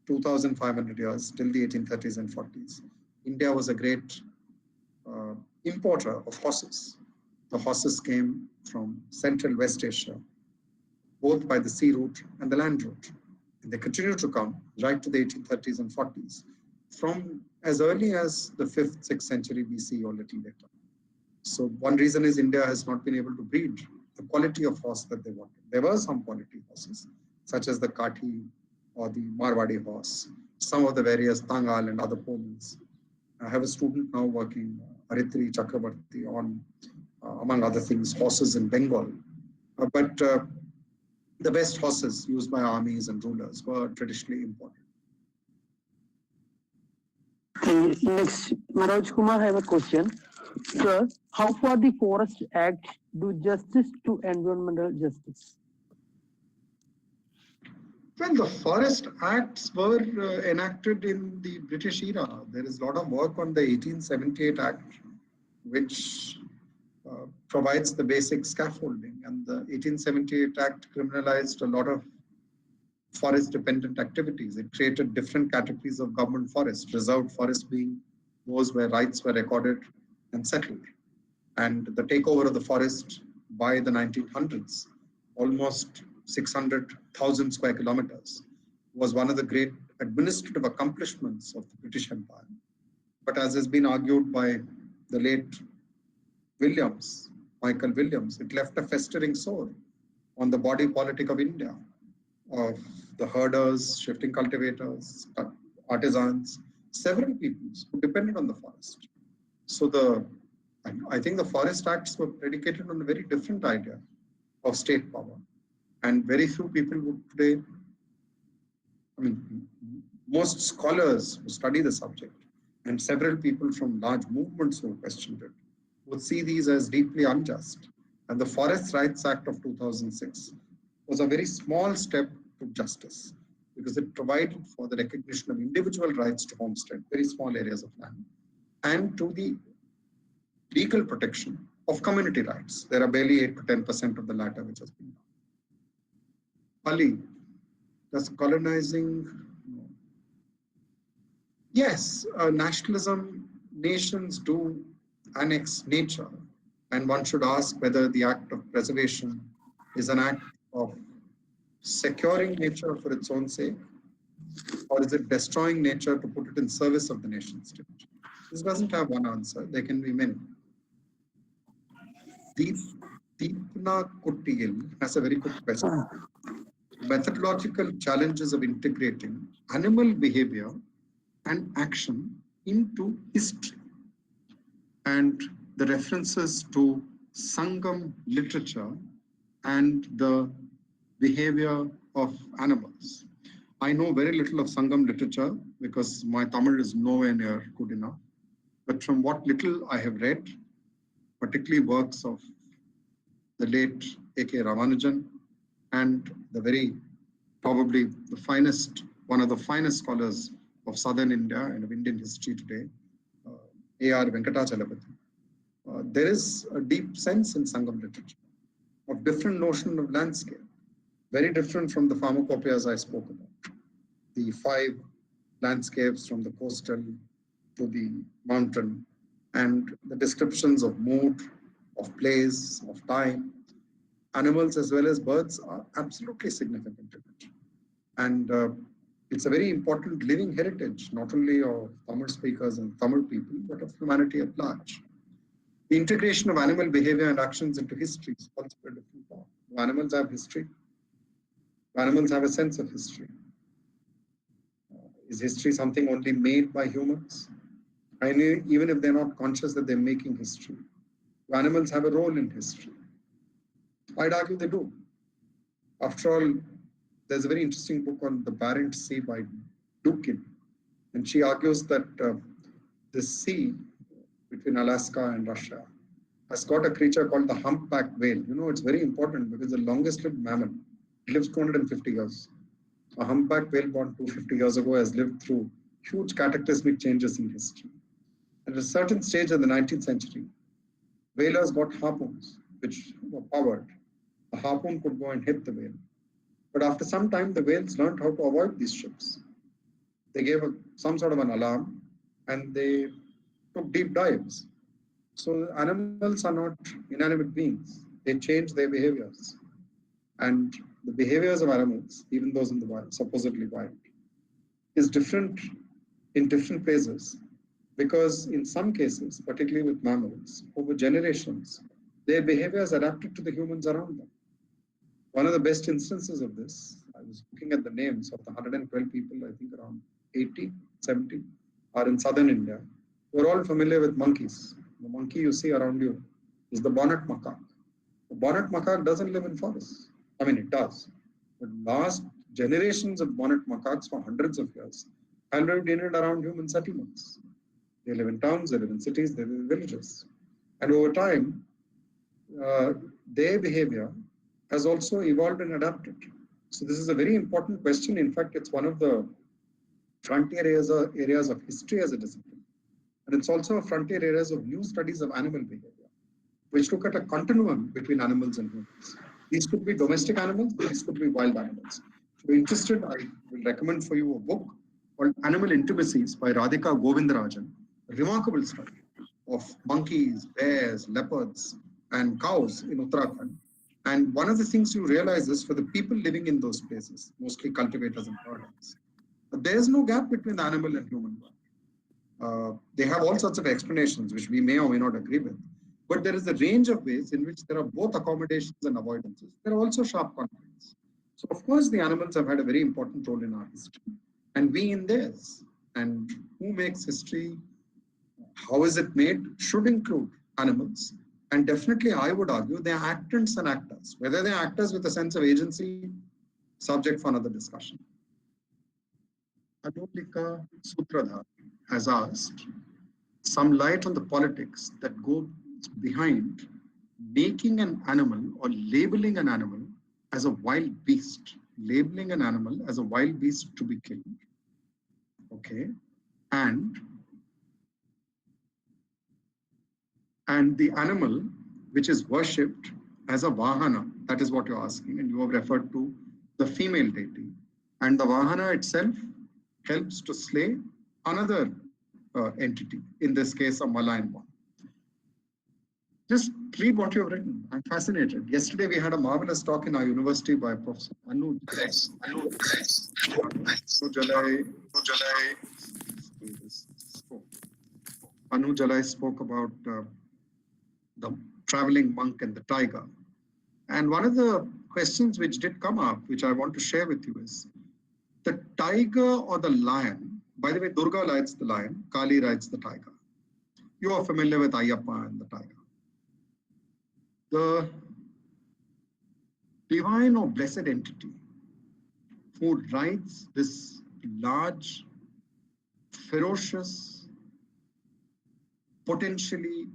2,500 years, till the 1830s and 40s, India was a great importer of horses. The horses came from Central West Asia, both by the sea route and the land route. And they continued to come right to the 1830s and 40s, from as early as the 5th, 6th century BC or little later. So one reason is India has not been able to breed the quality of horse that they wanted. There were some quality horses, such as the Kathi or the Marwadi horse, some of the various Tangal and other ponies. I have a student now working, Haritri Chakrabarti, on, among other things, horses in Bengal. But the best horses used by armies and rulers were traditionally imported. Next, Manoj Kumar, I have a question. Sir, how far the Forest Act do justice to environmental justice? Well, the Forest Acts were enacted in the British era. There is a lot of work on the 1878 Act, which provides the basic scaffolding. And the 1878 Act criminalized a lot of forest-dependent activities. It created different categories of government forests, reserved forests being those where rights were recorded and settled. And the takeover of the forest by the 1900s, almost 600,000 square kilometers, was one of the great administrative accomplishments of the British Empire. But as has been argued by the late Williams, Michael Williams. It left a festering sore on the body politic of India, of the herders, shifting cultivators, artisans, several peoples who depended on the forest. So I think the Forest Acts were predicated on a very different idea of state power. And very few people would today, most scholars who study the subject and several people from large movements who questioned it would see these as deeply unjust. And the Forest Rights Act of 2006 was a very small step to justice because it provided for the recognition of individual rights to homestead, very small areas of land, and to the legal protection of community rights. There are barely 8 to 10% of the latter which has been done. Ali, does colonizing? Yes, nationalism, nations do annex nature, and one should ask whether the act of preservation is an act of securing nature for its own sake, or is it destroying nature to put it in service of the nation state? This doesn't have one answer, there can be many. Deepna Kuttigil has a very good question. Methodological challenges of integrating animal behavior and action into history, and the references to Sangam literature and the behavior of animals. I know very little of Sangam literature because my Tamil is nowhere near good enough. But from what little I have read, particularly works of the late A.K. Ramanujan and the very, probably the finest, one of the finest scholars of Southern India and of Indian history today, A.R. Venkatachalapathy. There is a deep sense in Sangam literature of different notion of landscape, very different from the pharmacopoeias I spoke about. The 5 landscapes from the coastal to the mountain, and the descriptions of mood, of place, of time, animals as well as birds are absolutely significant in it. And it's a very important living heritage, not only of Tamil speakers and Tamil people, but of humanity at large. The integration of animal behavior and actions into history is also a different form. Do animals have history? Do animals have a sense of history? Is history something only made by humans? And even if they're not conscious that they're making history, do animals have a role in history? I'd argue they do. After all, there's a very interesting book on the Barents Sea by Dukin, and she argues that this sea between Alaska and Russia has got a creature called the Humpback Whale. You know, it's very important because the longest lived mammal lives 250 years. A Humpback Whale born 250 years ago has lived through huge cataclysmic changes in history. At a certain stage in the 19th century, whalers got harpoons, which were powered. A harpoon could go and hit the whale. But after some time, the whales learned how to avoid these ships. They gave some sort of an alarm and they took deep dives. So animals are not inanimate beings. They change their behaviors. And the behaviors of animals, even those in the wild, supposedly wild, is different in different places. Because in some cases, particularly with mammals, over generations, their behaviors adapted to the humans around them. One of the best instances of this, I was looking at the names of the 112 people, I think around 80, 70, are in southern India. We're all familiar with monkeys. The monkey you see around you is the bonnet macaque. The bonnet macaque doesn't live in forests. I mean, it does. But last generations of bonnet macaques for hundreds of years have lived in and around human settlements. They live in towns, they live in cities, they live in villages. And over time, their behavior has also evolved and adapted. So this is a very important question. In fact, it's one of the frontier areas of history as a discipline. And it's also a frontier areas of new studies of animal behavior, which look at a continuum between animals and humans. These could be domestic animals, these could be wild animals. If you're interested, I will recommend for you a book called Animal Intimacies by Radhika Govindarajan, a remarkable study of monkeys, bears, leopards, and cows in Uttarakhand. And one of the things you realize is for the people living in those places, mostly cultivators and herders, there is no gap between the animal and human world. They have all sorts of explanations, which we may or may not agree with. But there is a range of ways in which there are both accommodations and avoidances. There are also sharp conflicts. So of course, the animals have had a very important role in our history, and we in theirs. And who makes history, how is it made, should include animals. And definitely, I would argue they are actants and actors. Whether they are actors with a sense of agency, subject for another discussion. Adolika Sutradhar has asked some light on the politics that go behind making an animal or labeling an animal as a wild beast, labeling an animal as a wild beast to be killed. Okay. And the animal which is worshipped as a Vahana, that is what you're asking, and you have referred to the female deity. And the Vahana itself helps to slay another entity, in this case, a malign one. Just read what you have written. I'm fascinated. Yesterday, we had a marvelous talk in our university by Professor Anu Jalai spoke about the traveling monk and the tiger. And one of the questions which did come up, which I want to share with you, is the tiger or the lion. By the way, Durga rides the lion, Kali rides the tiger. You are familiar with Ayyappa and the tiger. The divine or blessed entity who rides this large, ferocious, potentially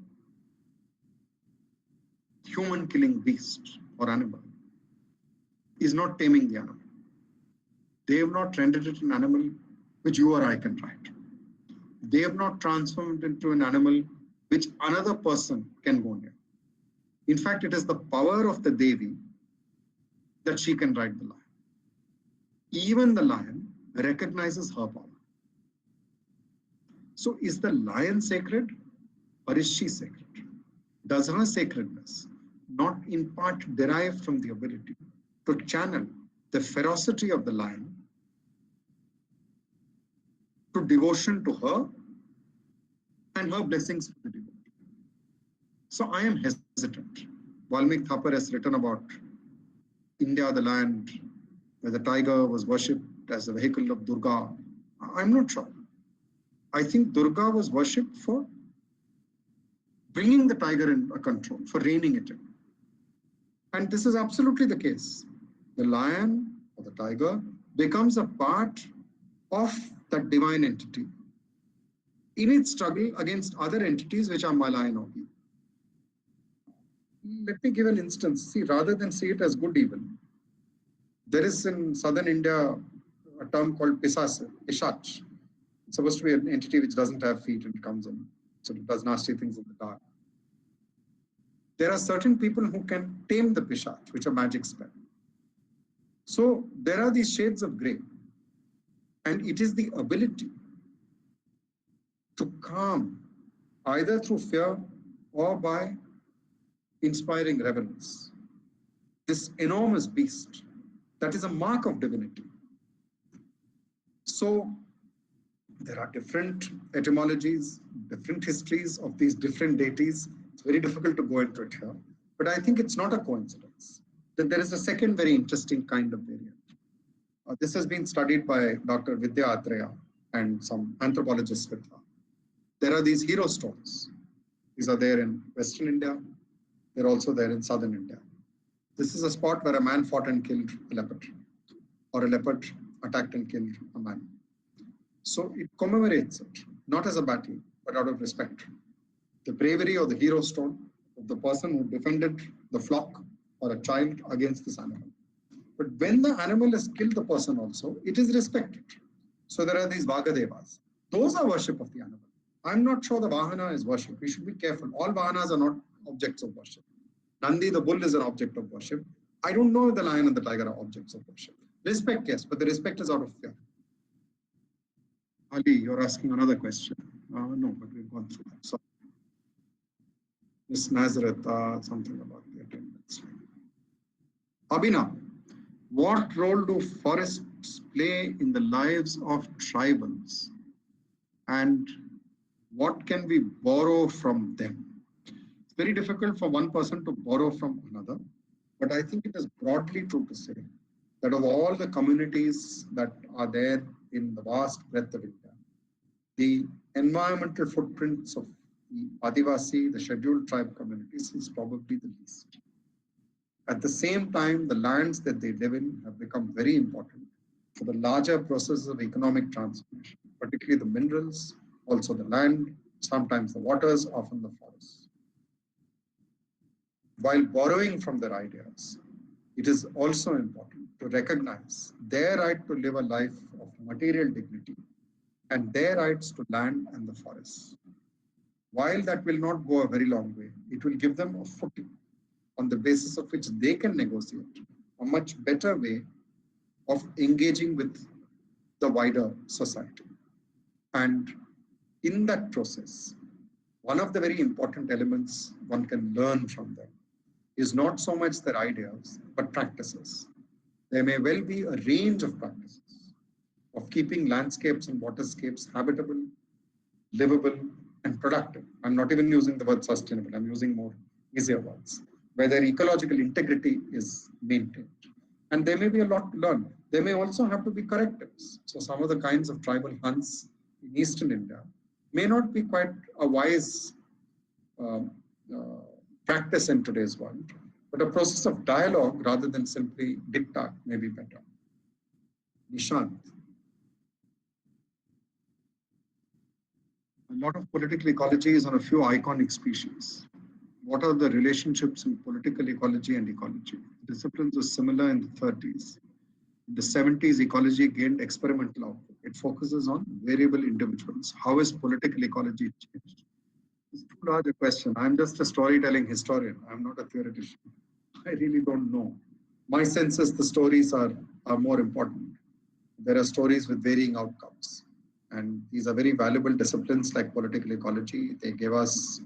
human-killing beast or animal is not taming the animal. They have not rendered it an animal which you or I can ride. They have not transformed it into an animal which another person can go near. In fact, it is the power of the Devi that she can ride the lion. Even the lion recognizes her power. So is the lion sacred or is she sacred? Does her sacredness not in part derive from the ability to channel the ferocity of the lion to devotion to her and her blessings for the devotee? So I am hesitant. Valmiki Thapar has written about India, the land where the tiger was worshipped as a vehicle of Durga. I'm not sure. I think Durga was worshipped for bringing the tiger in control, for reining it in. And this is absolutely the case. The lion or the tiger becomes a part of that divine entity in its struggle against other entities which are malign or evil. Let me give an instance. See, rather than see it as good evil, there is in southern India a term called Pishach. It's supposed to be an entity which doesn't have feet and comes in, so it does nasty things in the dark. There are certain people who can tame the Pishach, which are magic spell. So there are these shades of grey, and it is the ability to calm either through fear or by inspiring reverence this enormous beast that is a mark of divinity. So there are different etymologies, different histories of these different deities. It's very difficult to go into it here, but I think it's not a coincidence that there is a second very interesting kind of variant. This has been studied by Dr. Vidya Atreya and some anthropologists with her. There are these hero stones. These are there in Western India. They're also there in Southern India. This is a spot where a man fought and killed a leopard, or a leopard attacked and killed a man. So it commemorates it, not as a battle, but out of respect. The bravery or the hero stone of the person who defended the flock or a child against this animal. But when the animal has killed the person also, it is respected. So there are these Vagadevas. Those are worship of the animal. I'm not sure the Vahana is worship. We should be careful. All Vahanas are not objects of worship. Nandi, the bull, is an object of worship. I don't know if the lion and the tiger are objects of worship. Respect, yes, but the respect is out of fear. Ali, you're asking another question. No, but we've gone through that. So, Miss Nazareth, something about the attendance. Abhinav, what role do forests play in the lives of tribals, and what can we borrow from them? It's very difficult for one person to borrow from another, but I think it is broadly true to say that of all the communities that are there in the vast breadth of India, the environmental footprints of the Adivasi, the scheduled tribe communities, is probably the least. At the same time, the lands that they live in have become very important for the larger process of economic transformation, particularly the minerals, also the land, sometimes the waters, often the forests. While borrowing from their ideas, it is also important to recognize their right to live a life of material dignity and their rights to land and the forests. While that will not go a very long way, it will give them a footing on the basis of which they can negotiate a much better way of engaging with the wider society. And in that process, one of the very important elements one can learn from them is not so much their ideas, but practices. There may well be a range of practices of keeping landscapes and waterscapes habitable, livable, and productive. I'm not even using the word sustainable, I'm using more easier words, where their ecological integrity is maintained. And there may be a lot to learn. There may also have to be correctives. So some of the kinds of tribal hunts in Eastern India may not be quite a wise practice in today's world, but a process of dialogue rather than simply diktat may be better. Nishant. A lot of political ecology is on a few iconic species. What are the relationships in political ecology and ecology? Disciplines were similar in the 30s. In the 70s, ecology gained experimental output. It focuses on variable individuals. How is political ecology changed? It's too large a question. I'm just a storytelling historian. I'm not a theoretician. I really don't know. My sense is the stories are more important. There are stories with varying outcomes. And these are very valuable disciplines like political ecology. They give us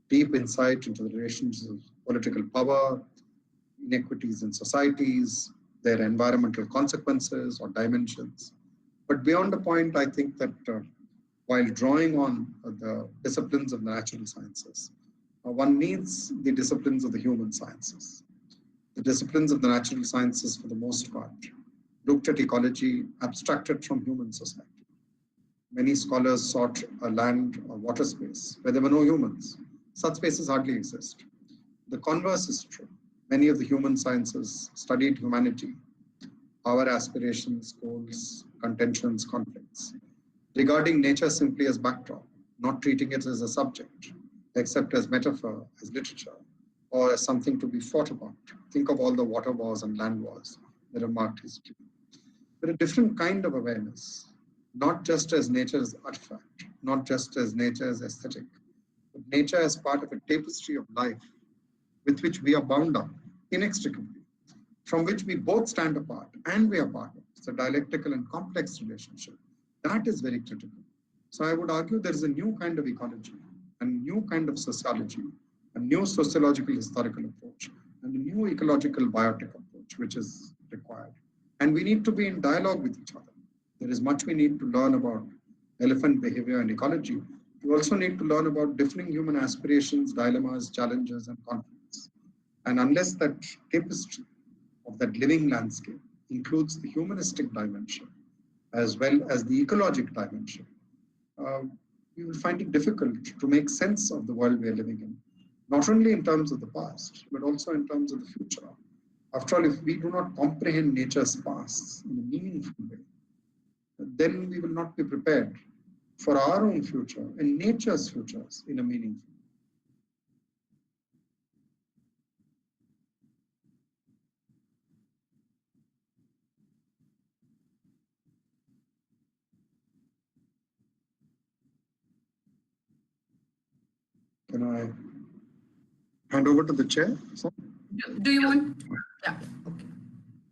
deep insight into the relations of political power, inequities in societies, their environmental consequences or dimensions. But beyond the point, I think that while drawing on the disciplines of the natural sciences, one needs the disciplines of the human sciences. The disciplines of the natural sciences, for the most part, looked at ecology abstracted from human society. Many scholars sought a land or water space where there were no humans. Such spaces hardly exist. The converse is true. Many of the human sciences studied humanity, our aspirations, goals, contentions, conflicts, regarding nature simply as backdrop, not treating it as a subject, except as metaphor, as literature, or as something to be fought about. Think of all the water wars and land wars that have marked history. But a different kind of awareness, not just as nature's artifact, not just as nature's aesthetic, but nature as part of a tapestry of life with which we are bound up inextricably, from which we both stand apart and we are part of. It's a dialectical and complex relationship. That is very critical. So I would argue there is a new kind of ecology, a new kind of sociology, a new sociological historical approach, and a new ecological biotic approach, which is required. And we need to be in dialogue with each other. There is much we need to learn about elephant behavior and ecology. We also need to learn about differing human aspirations, dilemmas, challenges, and conflicts. And unless that tapestry of that living landscape includes the humanistic dimension as well as the ecologic dimension, we will find it difficult to make sense of the world we are living in, not only in terms of the past, but also in terms of the future. After all, if we do not comprehend nature's past in a meaningful way, then we will not be prepared for our own future and nature's futures in a meaningful way. Can I hand over to the chair? So, Do you want? Yeah. Okay.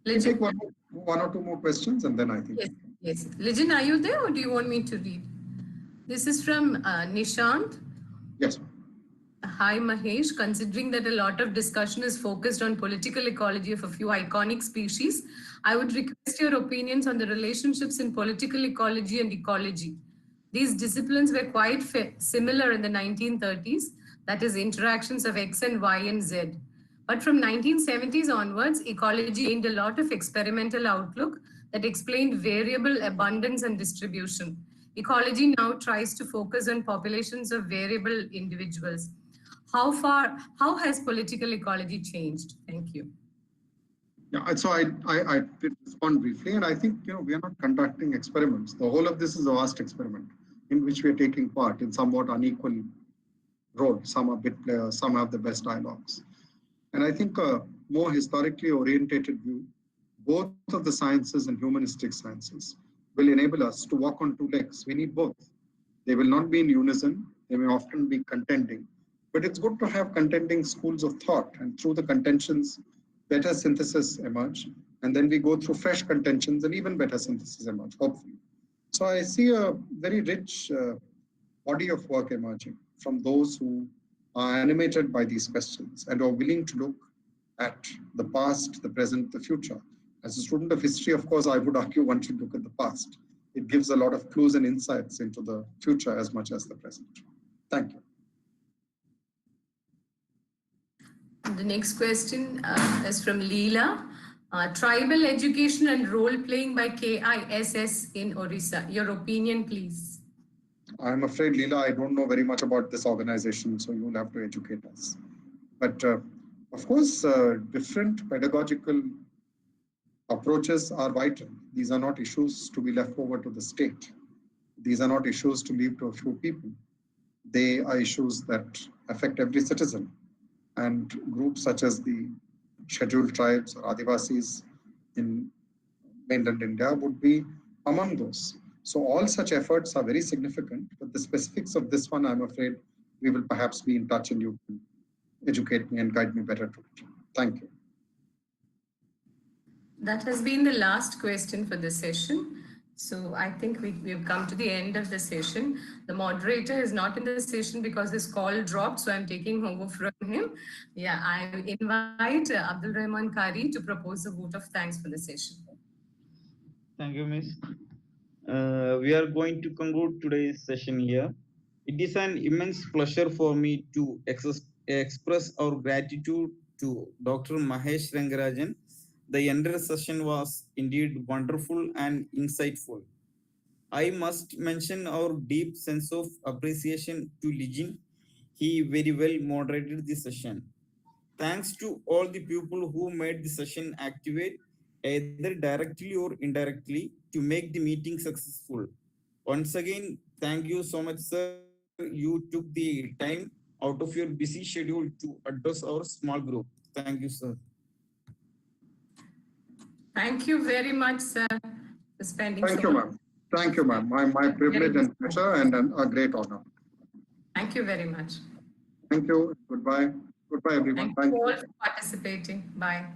we'll take one or two more questions, and then I think. Yes. Yes. Lijin, are you there, or do you want me to read? This is from Nishant. Yes. Hi, Mahesh. Considering that a lot of discussion is focused on political ecology of a few iconic species, I would request your opinions on the relationships in political ecology and ecology. These disciplines were quite similar in the 1930s, that is interactions of X and Y and Z. But from 1970s onwards, ecology gained a lot of experimental outlook that explained variable abundance and distribution. Ecology now tries to focus on populations of variable individuals. How has political ecology changed? Thank you. Yeah, so I did respond briefly, and I think we are not conducting experiments. The whole of this is a vast experiment in which we are taking part in somewhat unequal role. Some are bit players, some have the best dialogues. And I think a more historically orientated view, both of the sciences and humanistic sciences, will enable us to walk on two legs. We need both. They will not be in unison. They may often be contending. But it's good to have contending schools of thought, and through the contentions, better synthesis emerge. And then we go through fresh contentions and even better synthesis emerge, hopefully. So I see a very rich body of work emerging from those who are animated by these questions and are willing to look at the past, the present, the future. As a student of history, of course, I would argue one should look at the past. It gives a lot of clues and insights into the future as much as the present. Thank you. The next question is from Leela. Tribal education and role playing by KISS in Orissa. Your opinion, please. I'm afraid, Leela, I don't know very much about this organization, so you'll have to educate us. But of course, different pedagogical approaches are vital. These are not issues to be left over to the state. These are not issues to leave to a few people. They are issues that affect every citizen. And groups such as the scheduled tribes or Adivasis in mainland India would be among those. So all such efforts are very significant, but the specifics of this one, I'm afraid we will perhaps be in touch and you can educate me and guide me better to it. Thank you. That has been the last question for this session. So I think we've come to the end of the session. The moderator is not in the session because his call dropped, so I'm taking over from him. Yeah, I invite Abdul Rahman Kari to propose a vote of thanks for the session. Thank you, Miss. We are going to conclude today's session here. It is an immense pleasure for me to express our gratitude to Dr. Mahesh Jengardajan. The entire session was indeed wonderful and insightful. I must mention our deep sense of appreciation to Lijin. He very well moderated the session. Thanks to all the people who made the session activate, either directly or indirectly, to make the meeting successful. Once again, thank you so much, sir. You took the time out of your busy schedule to address our small group. Thank you, sir. Thank you very much, sir, for spending Thank you, ma'am. Thank you, ma'am. My privilege and pleasure and a great honor. Thank you very much. Thank you. Goodbye. Goodbye, everyone. Thank you all for participating. Bye.